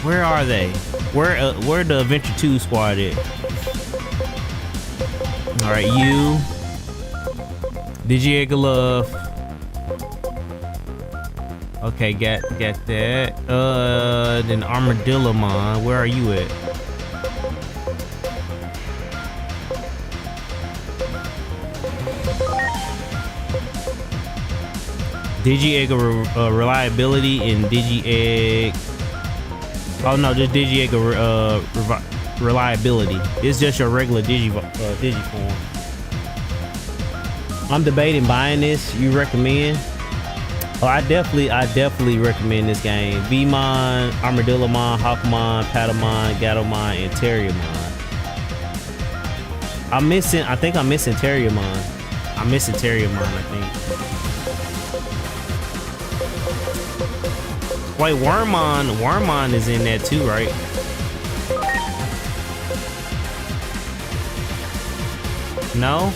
Where are they? Where the Adventure 2 squad at? Alright, you. Digi Egg of Love. Okay, got that. Then Armadillomon. Where are you at? Digi Egg of Reliability and Digi Egg. Oh no, just Digi Egg of Reliability. It's just your regular Digiform. I'm debating buying this. You recommend? Oh, I definitely recommend this game. Vmon, Armadillomon, Hawkmon, Patamon, Gatomon, and Terriermon. I think I'm missing Terriermon. I'm missing Terriermon, I think. Wait, Wormmon is in there too, right? No?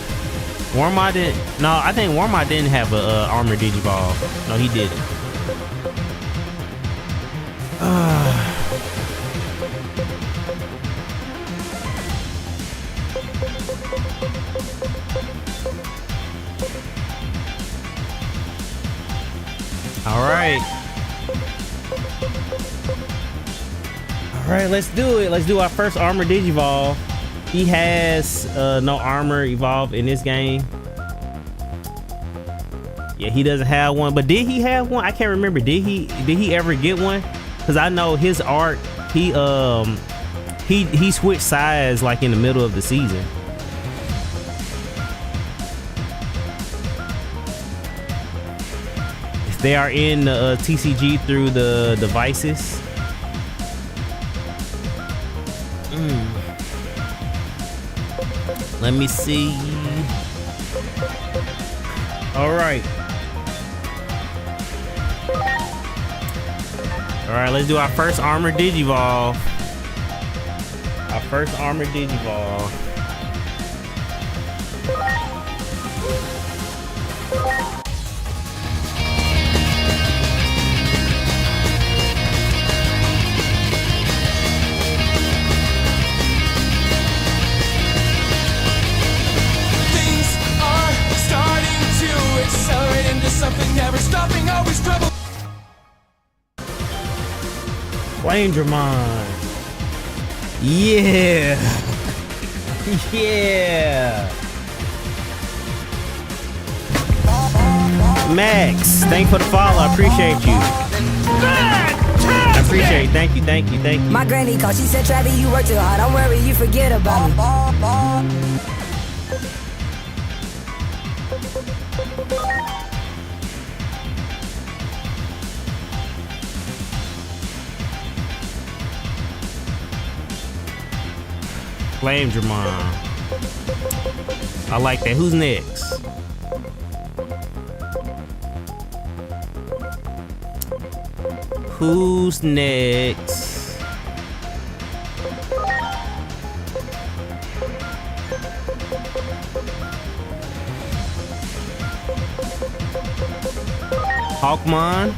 Wormmon didn't. No, I think Wormmon didn't have a armor Digivolve. No, he didn't. All right, let's do it. Let's do our first armor Digivolve. He has no armor evolve in this game. Yeah, he doesn't have one, but did he have one? I can't remember. Did he ever get one? Because I know his art, he switched sides like in the middle of the season. If they are in TCG through the devices. Let me see. All right. All right, let's do our first armor Digivolve. Our first armor Digivolve. Things are starting to accelerate into something never stopping, always trouble. Digimon. Yeah. Yeah. Max, thanks for the follow. I appreciate you. I appreciate it. Thank you, thank you, thank you. My granny called, she said, Travis, you work too hard. Don't worry, you forget about me. Digimon. I like that. Who's next? Who's next? Hawkmon.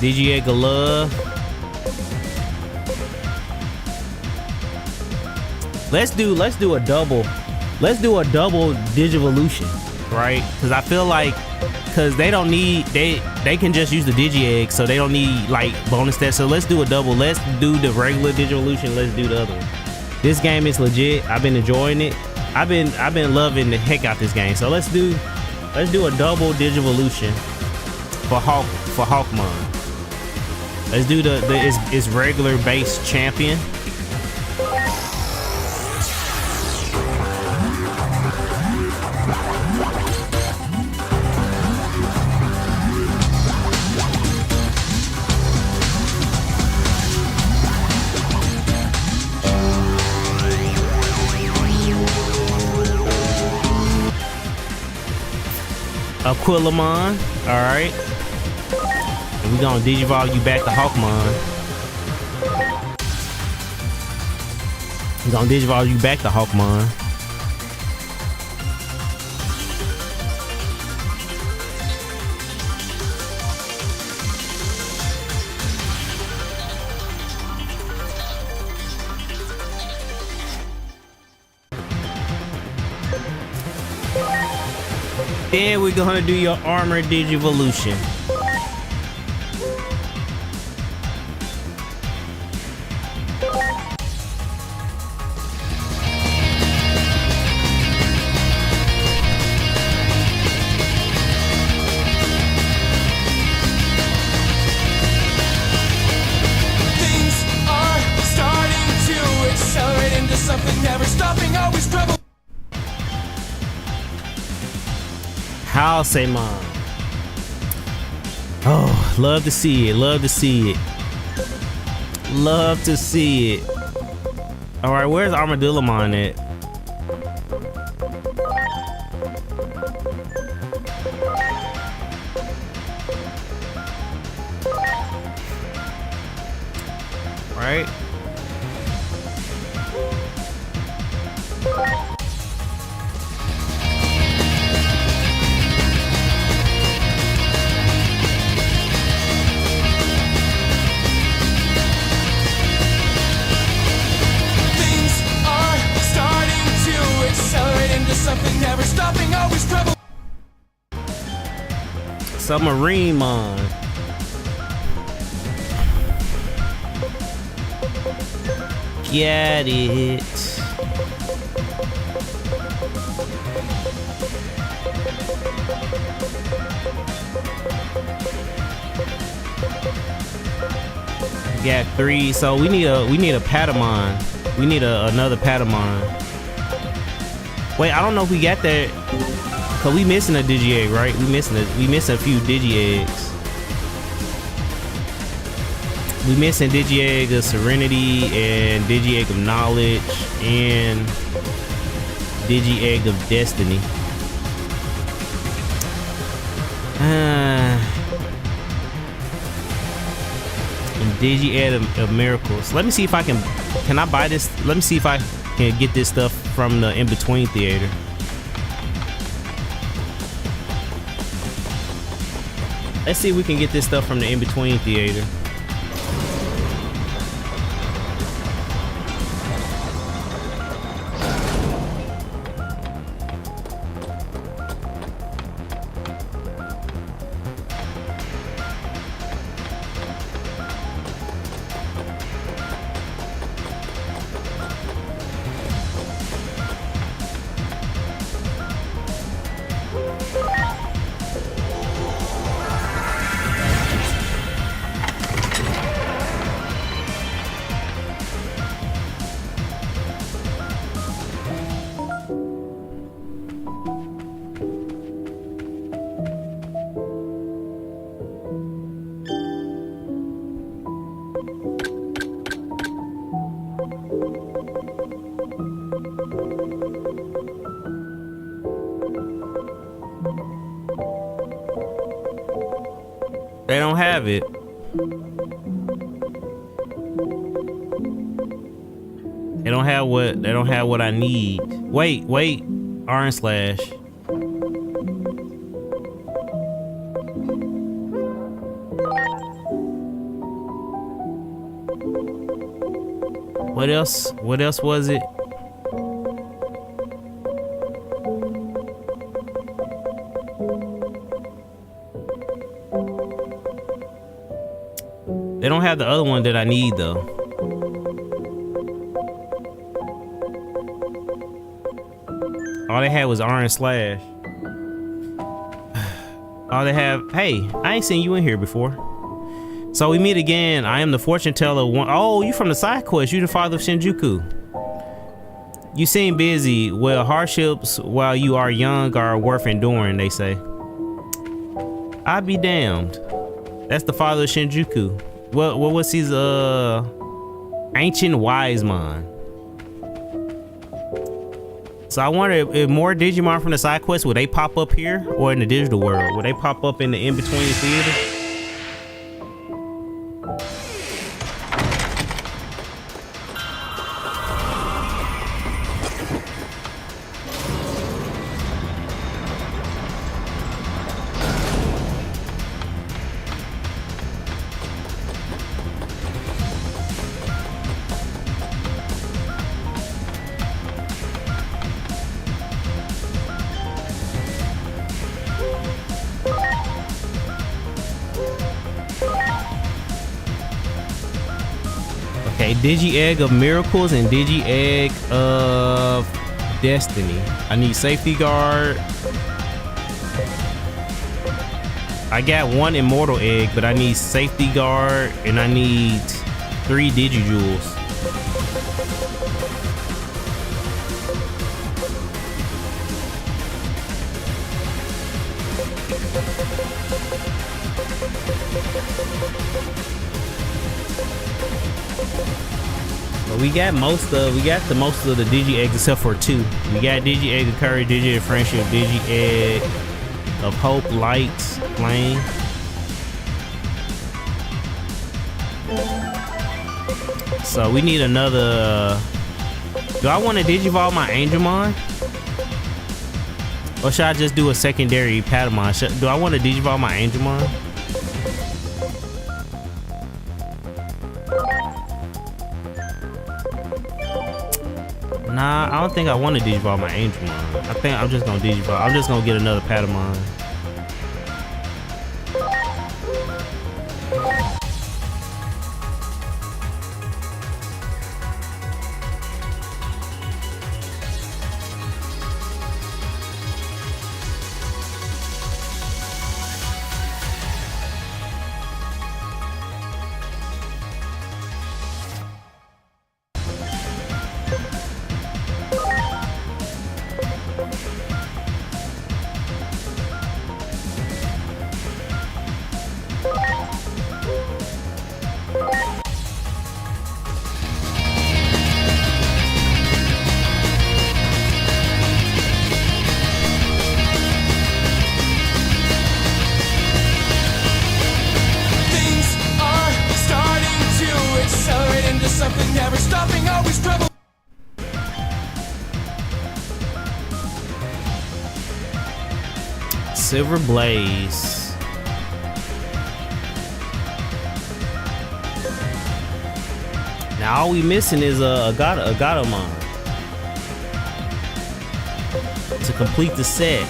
Digimon. Let's do a double. Let's do a double Digivolution, right? Because I feel like, because they don't need, they can just use the Digi-Egg, so they don't need like bonus stats. So let's do a double. Let's do the regular Digivolution. Let's do the other one. This game is legit. I've been enjoying it. I've been loving the heck out this game. So let's do a double Digivolution for Hawkmon. Let's do its regular base champion. Aquilomon, all right. And we're gonna Digivolve you back to Hawkmon. We're gonna Digivolve you back to Hawkmon. Then we're gonna do your armor Digivolution. Things are starting to accelerate into something never stopping, always trouble. Halsemon. Oh, love to see it. Love to see it. Love to see it. All right, where's Armadillomon at? Right. Something never stopping, always trouble. Submarinemon. get it. Got 3, so we need a Patamon. We need another Patamon. Wait, I don't know if we got that. Cause we missing a Digi-Egg, right? We missing a few Digi-Eggs. We missing Digi-Egg of Serenity and Digi-Egg of Knowledge and Digi-Egg of Destiny. Digi-Egg of Miracles. Let me see if I can I buy this? Let me see if I can get this stuff from the In-Between Theater. Let's see if we can get this stuff from the In-Between Theater. They don't have it. They don't have what I need. Wait, Orange Slash. What else? What else was it? They don't have the other one that I need though. All they had was Orange Slash. All they have, hey, I ain't seen you in here before. So we meet again. I am the fortune teller. Oh, you from the side quest. You the father of Shinjuku. You seem busy. Well, hardships while you are young are worth enduring, they say. I'd be damned. That's the father of Shinjuku. What was his ancient wise mind? So I wonder if more Digimon from the side quest, will they pop up here or in the digital world? Will they pop up in the In-Between Theater? Okay, Digi-Egg of Miracles and Digi-Egg of Destiny. I need Safety Guard. I got one Immortal Egg, but I need Safety Guard and I need 3 Digijewels. We got most of the Digi-Eggs except for 2. We got Digi-Egg of Courage, Digi-Egg of Friendship, Digi-Egg of Hope, Light, Flame. So we need another. Do I want to Digivolve my Angelmon? Or should I just do a secondary Patamon? Do I want to Digivolve my Angelmon? Nah, I don't think I want to Digivolve my Angelmon. I think I'm just gonna Digivolve. I'm just gonna get another Patamon. Silver Blaze. Now all we missing is a Gatomon to complete the set.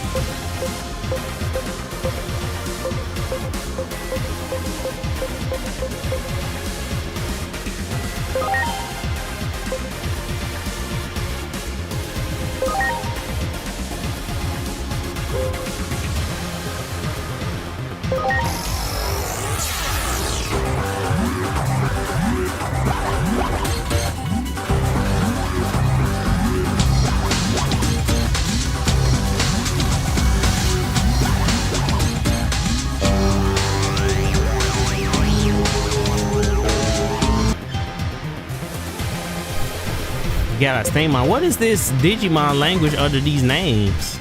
Got a Stingmon. What is this Digimon language under these names?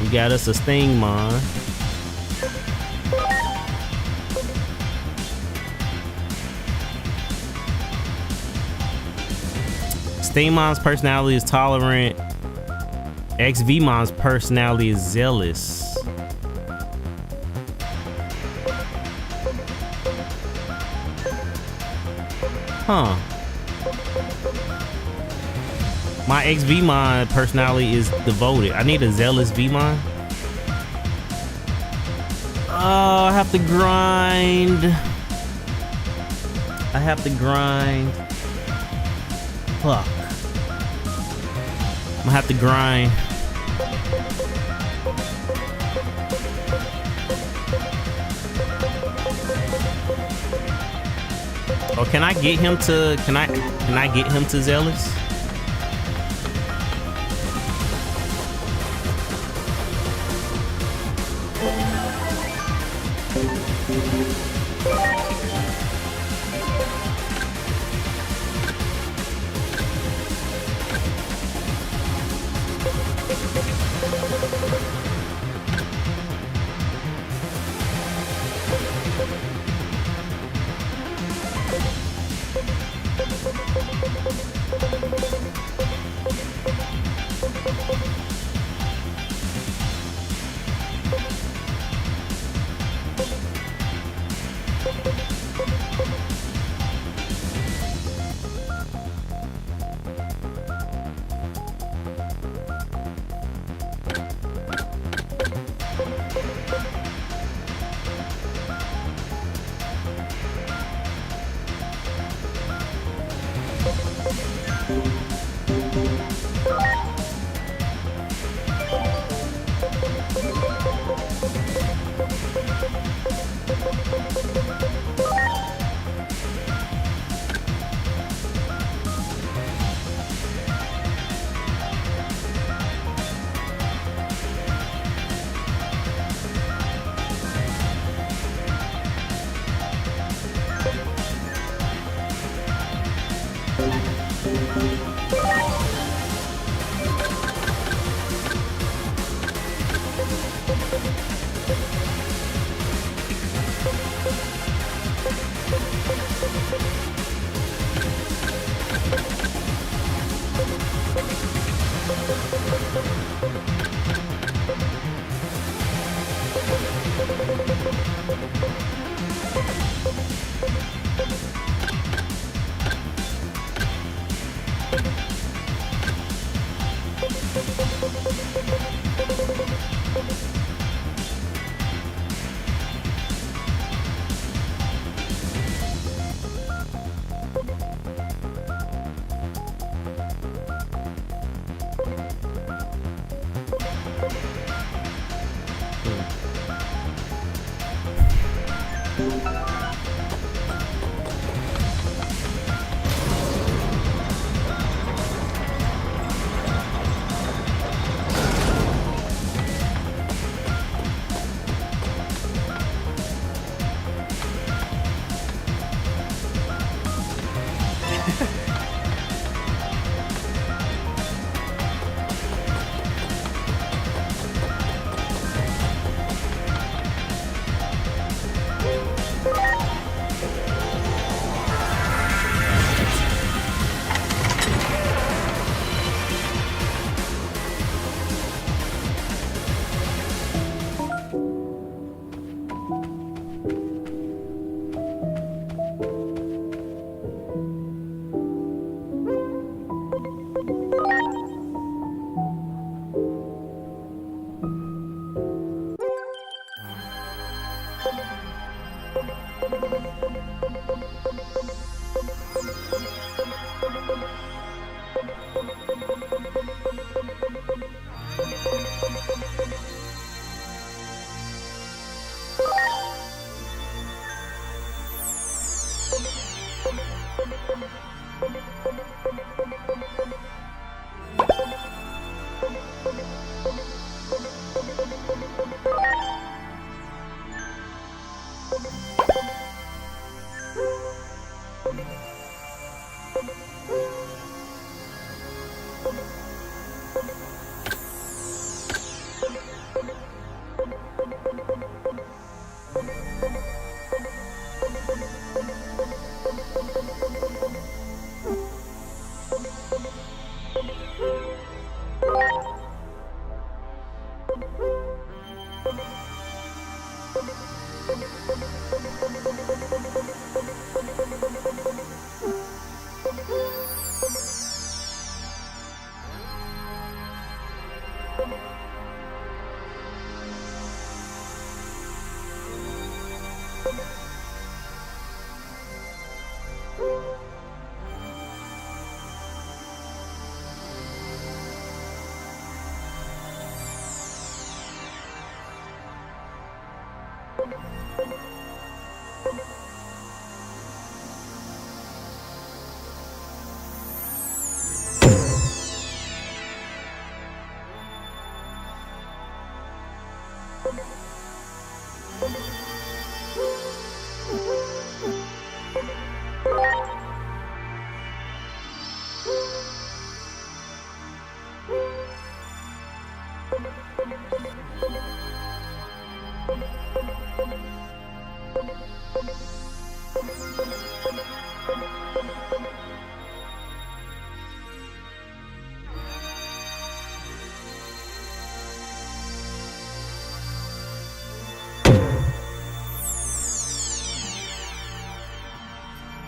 We got us a Stingmon. Stingmon's personality is tolerant. XVmon's personality is zealous. Huh. My XVmon personality is devoted. I need a zealous Vmon. Oh, I have to grind. Fuck. I'm gonna have to grind. Oh, can I get him to? Can I get him to zealous?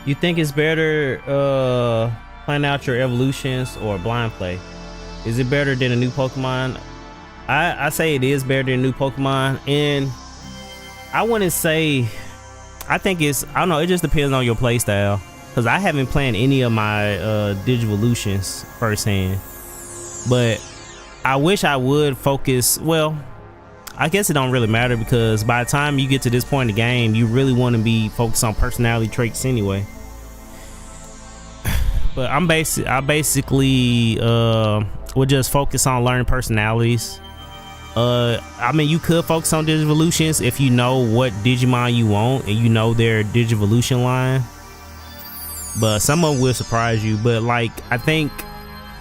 You think it's better plan out your evolutions or blind play? Is it better than a new Pokemon? I say it is better than a new Pokemon, and I wouldn't say, I think it's, I don't know, it just depends on your play style, because I haven't played any of my Digivolutions firsthand, but I wish I would focus, well, I guess it don't really matter, because by the time you get to this point in the game, you really want to be focused on personality traits anyway. But I basically would just focus on learning personalities. I mean, you could focus on Digivolutions if you know what Digimon you want and you know their Digivolution line, but some of them will surprise you. But like, I think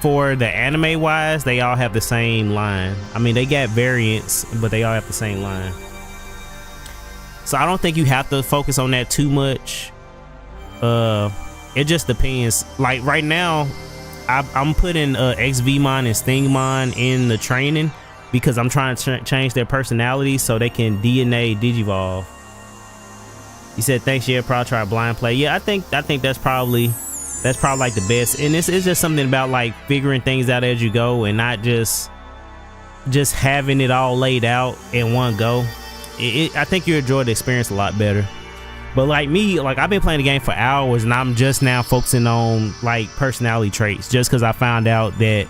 for the anime wise, they all have the same line. I mean, they got variants, but they all have the same line, so I don't think you have to focus on that too much. It just depends. Like right now, I'm putting XVmon and Stingmon in the training because I'm trying to change their personality so they can DNA Digivolve. He said, "Thanks, yeah, probably try blind play." Yeah, I think that's probably like the best. And it's just something about like figuring things out as you go and not just having it all laid out in one go. I think you enjoy the experience a lot better. But like me, like I've been playing the game for hours and I'm just now focusing on like personality traits, just because I found out that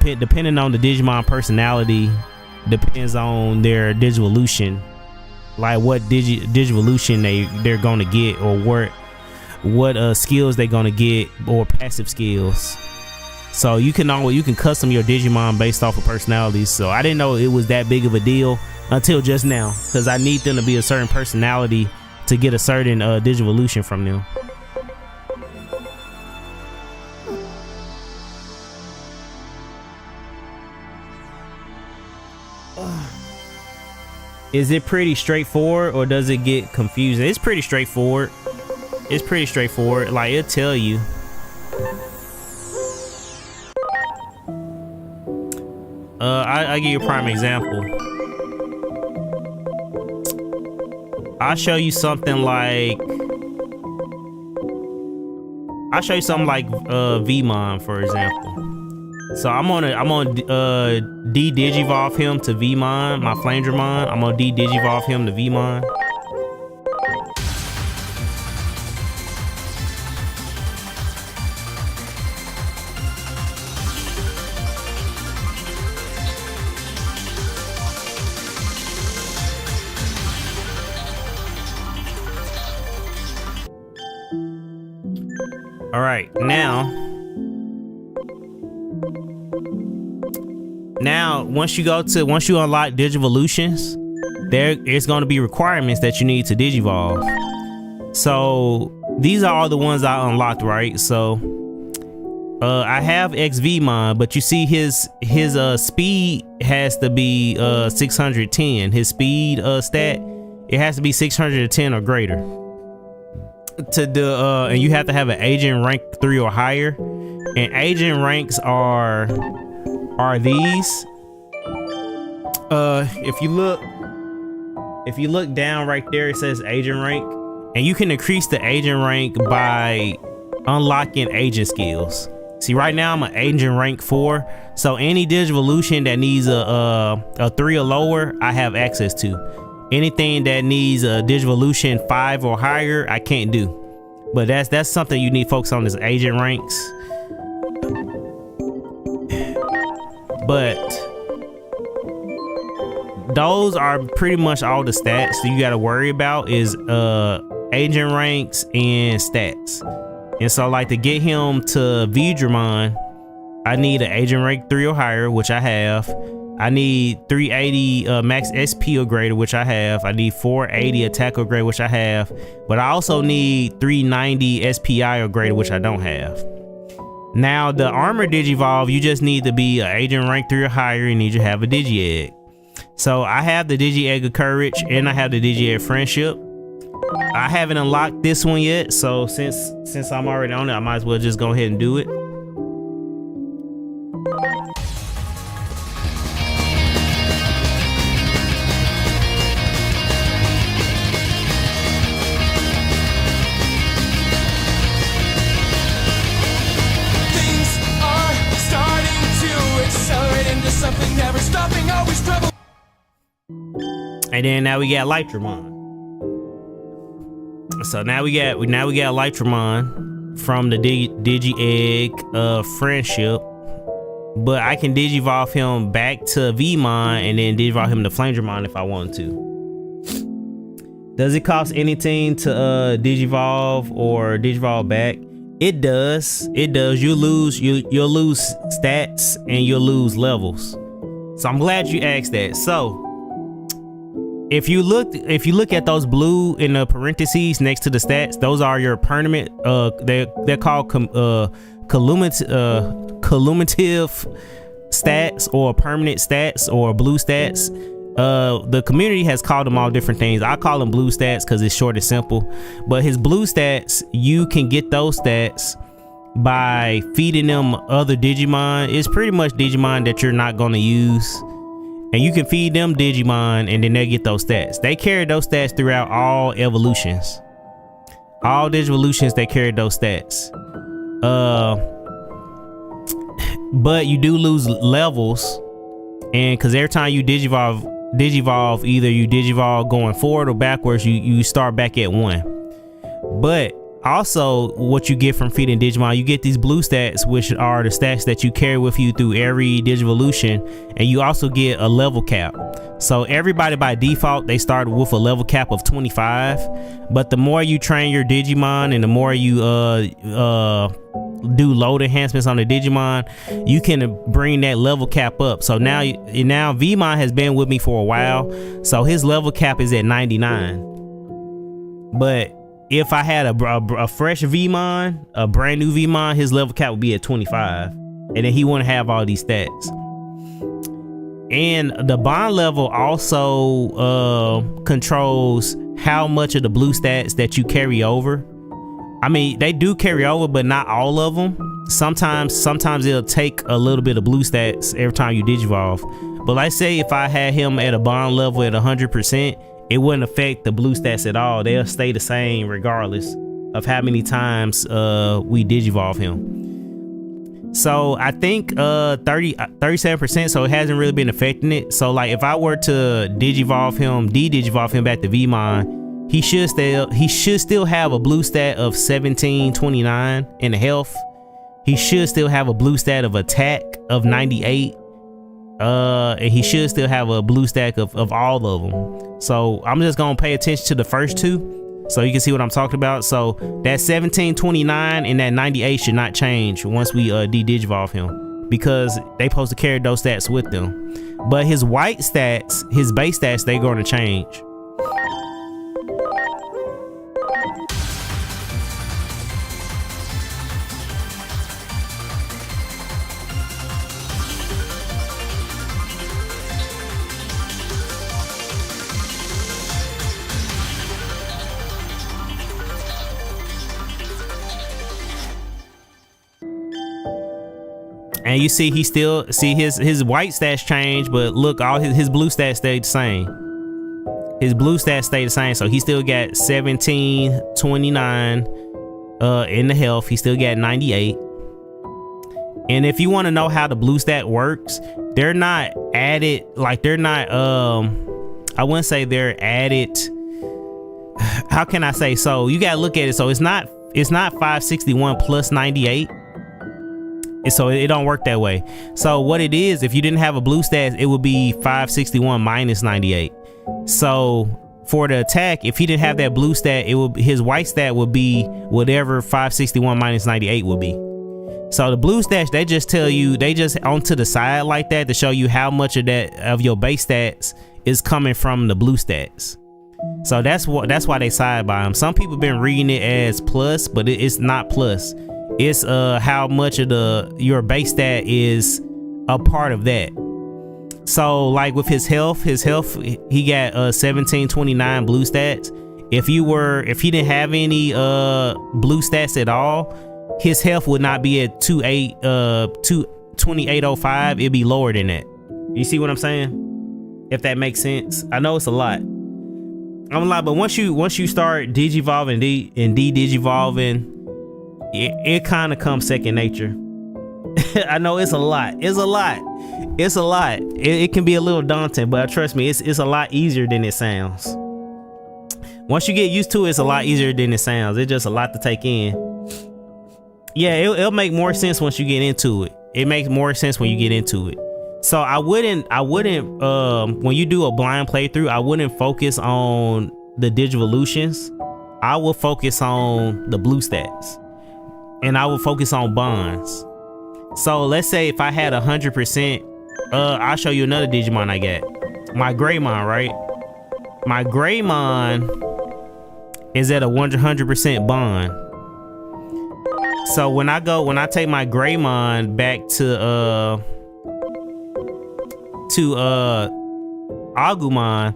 depending on the Digimon personality depends on their Digivolution, like what Digivolution they're gonna get, or what skills they're gonna get, or passive skills. So you can custom your Digimon based off of personalities. So I didn't know it was that big of a deal until just now, because I need them to be a certain personality to get a certain Digivolution from them. Is it pretty straightforward or does it get confusing? It's pretty straightforward. It's pretty straightforward. Like, it'll tell you. I give you a prime example. I'll show you something like Vmon, for example. So I'm gonna de-Digivolve him to Vmon, my Flamedramon. I'm gonna de-Digivolve him to Vmon. All right, now once you unlock Digivolutions, there is going to be requirements that you need to Digivolve. So these are all the ones I unlocked, right? So I have XVmon, but you see his speed has to be 610. His speed stat, it has to be 610 or greater. And you have to have an agent rank 3 or higher. And agent ranks are these. If you look down right there, it says agent rank, and you can increase the agent rank by unlocking agent skills. See, right now I'm an agent rank 4, so any Digivolution that needs a 3 or lower, I have access to. Anything that needs a Digivolution 5 or higher, I can't do. But that's something you need to focus on, is agent ranks. But those are pretty much all the stats that you got to worry about, is agent ranks and stats. And so, like, to get him to Digimon, I need an agent rank 3 or higher, which I have. I need 380 max SP or greater, which I have. I need 480 attack or greater, which I have. But I also need 390 SPI or greater, which I don't have. Now, the armor Digivolve, you just need to be an agent rank 3 or higher. You need to have a Digi-Egg. So I have the Digi-Egg of Courage and I have the Digi-Egg Friendship. I haven't unlocked this one yet, so since I'm already on it, I might as well just go ahead and do it. Things are starting to accelerate into something never stopping, always trouble. And then now we got Lightramon. So now we got Lightramon from the Digi-Egg Friendship, but I can Digivolve him back to Vmon and then Digivolve him to Flamedramon if I want to. Does it cost anything to Digivolve or Digivolve back? It does. It does. You'll lose stats and you'll lose levels. So I'm glad you asked that. So if you look at those blue in the parentheses next to the stats, those are your permanent. They're called cumulative stats or permanent stats or blue stats. The community has called them all different things. I call them blue stats because it's short and simple. But his blue stats, you can get those stats by feeding them other Digimon. It's pretty much Digimon that you're not going to use. And you can feed them Digimon and then they get those stats. They carry those stats throughout all evolutions. All Digivolutions, they carry those stats. But you do lose levels. And because every time you Digivolve, either you Digivolve going forward or backwards, you start back at 1. But also, what you get from feeding Digimon, you get these blue stats, which are the stats that you carry with you through every Digivolution, and you also get a level cap. So everybody by default, they start with a level cap of 25, but the more you train your Digimon and the more you do load enhancements on the Digimon, you can bring that level cap up. So now Vmon has been with me for a while, so his level cap is at 99. But if I had a fresh Vmon, a brand new Vmon, his level cap would be at 25, and then he wouldn't have all these stats. And the bond level also controls how much of the blue stats that you carry over. I mean, they do carry over, but not all of them. Sometimes it'll take a little bit of blue stats every time you Digivolve. But like say if I had him at a bond level at 100%, it wouldn't affect the blue stats at all. They'll stay the same regardless of how many times we Digivolve him. So I think 37%, so it hasn't really been affecting it. So like if I were to Digivolve him back to Vmon, he should still have a blue stat of 1729 in the health. He should still have a blue stat of attack of 98. And he should still have a blue stack of all of them. So I'm just gonna pay attention to the first two so you can see what I'm talking about. So that 1729 and that 98 should not change once we de-Digivolve him, because they supposed to carry those stats with them. But his white stats, his base stats, they're gonna change. And you see, he still his white stats change, but look, all his blue stats stayed the same. His blue stats stay the same, so he still got 17, 29 in the health. He still got 98. And if you want to know how the blue stat works, they're not added, like they're not I wouldn't say they're added. How can I say? So you gotta look at it. So it's not 561 plus 98. So it don't work that way. So what it is, if you didn't have a blue stat, it would be 561 minus 98. So for the attack, if he didn't have that blue stat, his white stat would be whatever 561 minus 98 would be. So the blue stats, they just tell you, they just onto the side like that to show you how much of your base stats is coming from the blue stats. So that's why they side by them. Some people been reading it as plus, but it's not plus. It's how much of your base stat is a part of that. So like with his health, he got 1729 blue stats. If he didn't have any blue stats at all, his health would not be at 2805. It'd be lower than that. You see what I'm saying? If that makes sense. I know it's a lot. But once you start digivolving and de-digivolving, it kind of comes second nature. I know it's a lot. It can be a little daunting, but trust me, it's a lot easier than it sounds. Once you get used to it, it's a lot easier than it sounds. It's just a lot to take in. Yeah, it'll make more sense once you get into it. It makes more sense when you get into it. So I wouldn't when you do a blind playthrough, I wouldn't focus on the Digivolutions. I will focus on the blue stats, and I will focus on bonds. So let's say if I had 100%, I'll show you another Digimon I got. My Greymon, right? My Greymon is at a 100% bond. So when I take my Greymon back to Agumon,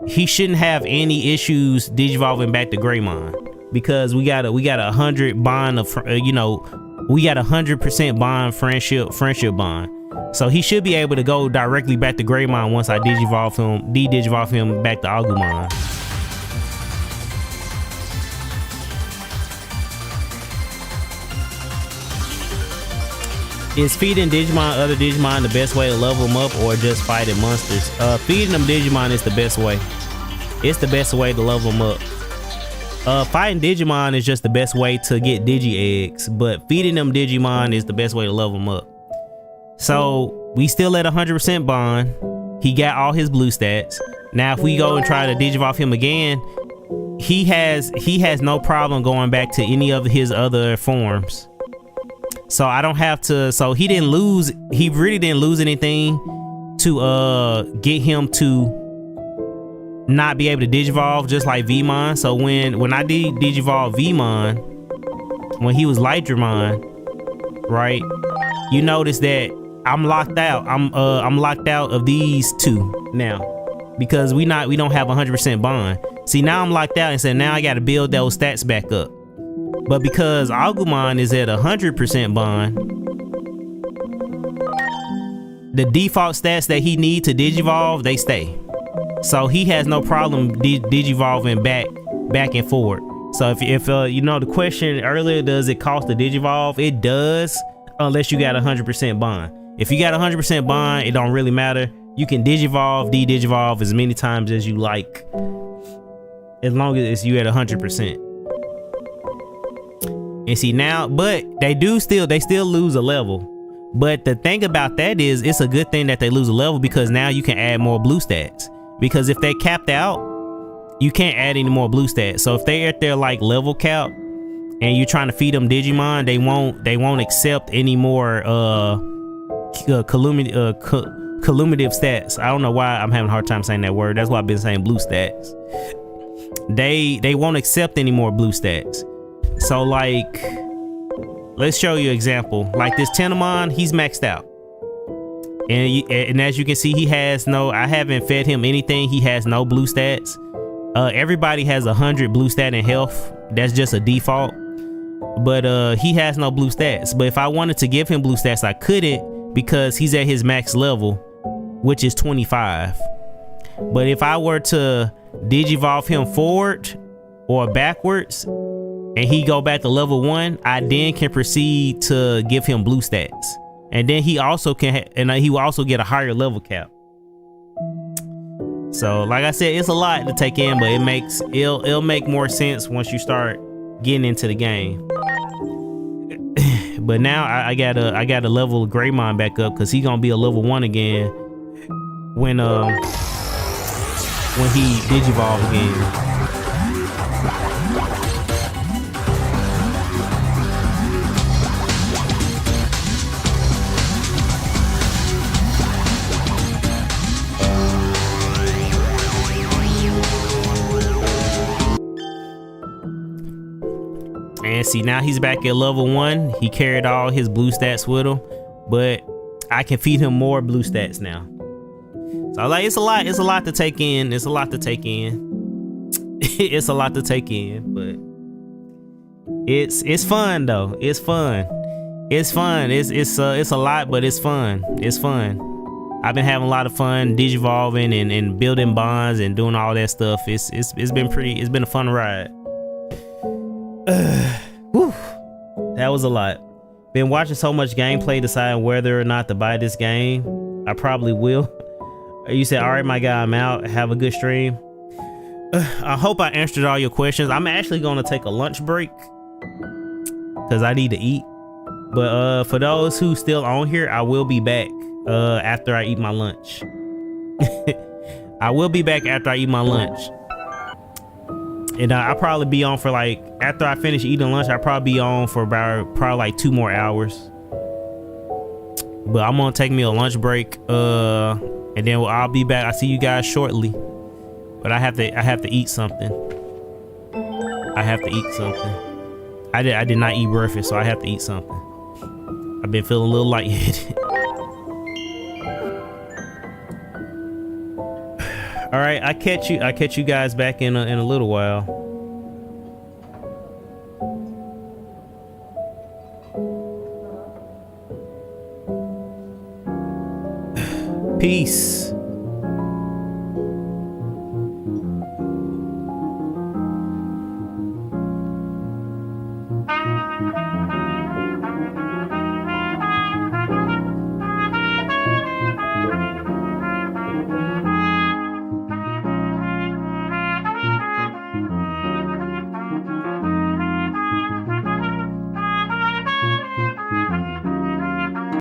he shouldn't have any issues digivolving back to Greymon, because we got 100 bond of we got 100% bond friendship bond. So he should be able to go directly back to Greymon once I de-digivolve him back to Agumon. Is feeding other Digimon the best way to level them up, or just fighting monsters? Feeding them Digimon is the best way. It's the best way to level them up. Fighting Digimon is just the best way to get Digi eggs, but feeding them Digimon is the best way to level them up. So we still at 100% bond. He got all his blue stats. Now if we go and try to Digivolve him again, he has no problem going back to any of his other forms. So I don't have to, so he really didn't lose anything to get him to not be able to Digivolve, just like Vmon. So when I did Digivolve Vmon, when he was Lightdramon, right, you notice that I'm locked out. I'm locked out of these two now, because we don't have 100% bond. See, now I'm locked out, and so now I got to build those stats back up. But because Agumon is at 100% bond, the default stats that he needs to Digivolve, they stay. So he has no problem Digivolving back and forward. So if you know the question earlier, does it cost to Digivolve? It does, unless you got 100% bond. If you got 100% bond, it don't really matter. You can Digivolve, de-Digivolve as many times as you like, as long as you at 100%. And see now, but they still lose a level. But the thing about that is, it's a good thing that they lose a level, because now you can add more blue stats. Because if they capped out, you can't add any more blue stats. So if they're at their like level cap, and you're trying to feed them Digimon, they won't accept any more colluminative stats. I don't know why I'm having a hard time saying that word. That's why I've been saying blue stats. They won't accept any more blue stats. So like, let's show you an example. Like this Tenamon, he's maxed out. And as you can see, I haven't fed him anything. He has no blue stats. Everybody has 100 blue stat in health. That's just a default. But he has no blue stats. But if I wanted to give him blue stats, I couldn't, because he's at his max level, which is 25. But if I were to digivolve him forward or backwards and he go back to level 1, I then can proceed to give him blue stats. And then he also can, he will also get a higher level cap. So like I said, it's a lot to take in, but it'll make more sense once you start getting into the game. But now I gotta level Greymon back up because he's gonna be a level 1 again when he digivolve again. And see, now he's back at level 1. He carried all his blue stats with him, but I can feed him more blue stats now. So like, it's a lot to take in. It's a lot to take in. It's a lot to take in, but it's fun though. It's fun. It's fun. It's a lot, but it's fun. It's fun. I've been having a lot of fun digivolving and building bonds and doing all that stuff. It's been a fun ride. Whew, that was a lot. Been watching so much gameplay deciding whether or not to buy this game. I probably will. You said, all right, my guy, I'm out. Have a good stream. I hope I answered all your questions. I'm actually going to take a lunch break because I need to eat. But for those who still on here, I will be back after I eat my lunch. I will be back after I eat my lunch. And I'll probably be on for like, after I finish eating lunch, I'll probably be on for about probably like 2 more hours. But I'm gonna take me a lunch break, and then I'll be back. I'll see you guys shortly. But I have to eat something. I have to eat something. I did not eat breakfast, so I have to eat something. I've been feeling a little lightheaded. All right, I catch you guys back in a little while. Peace.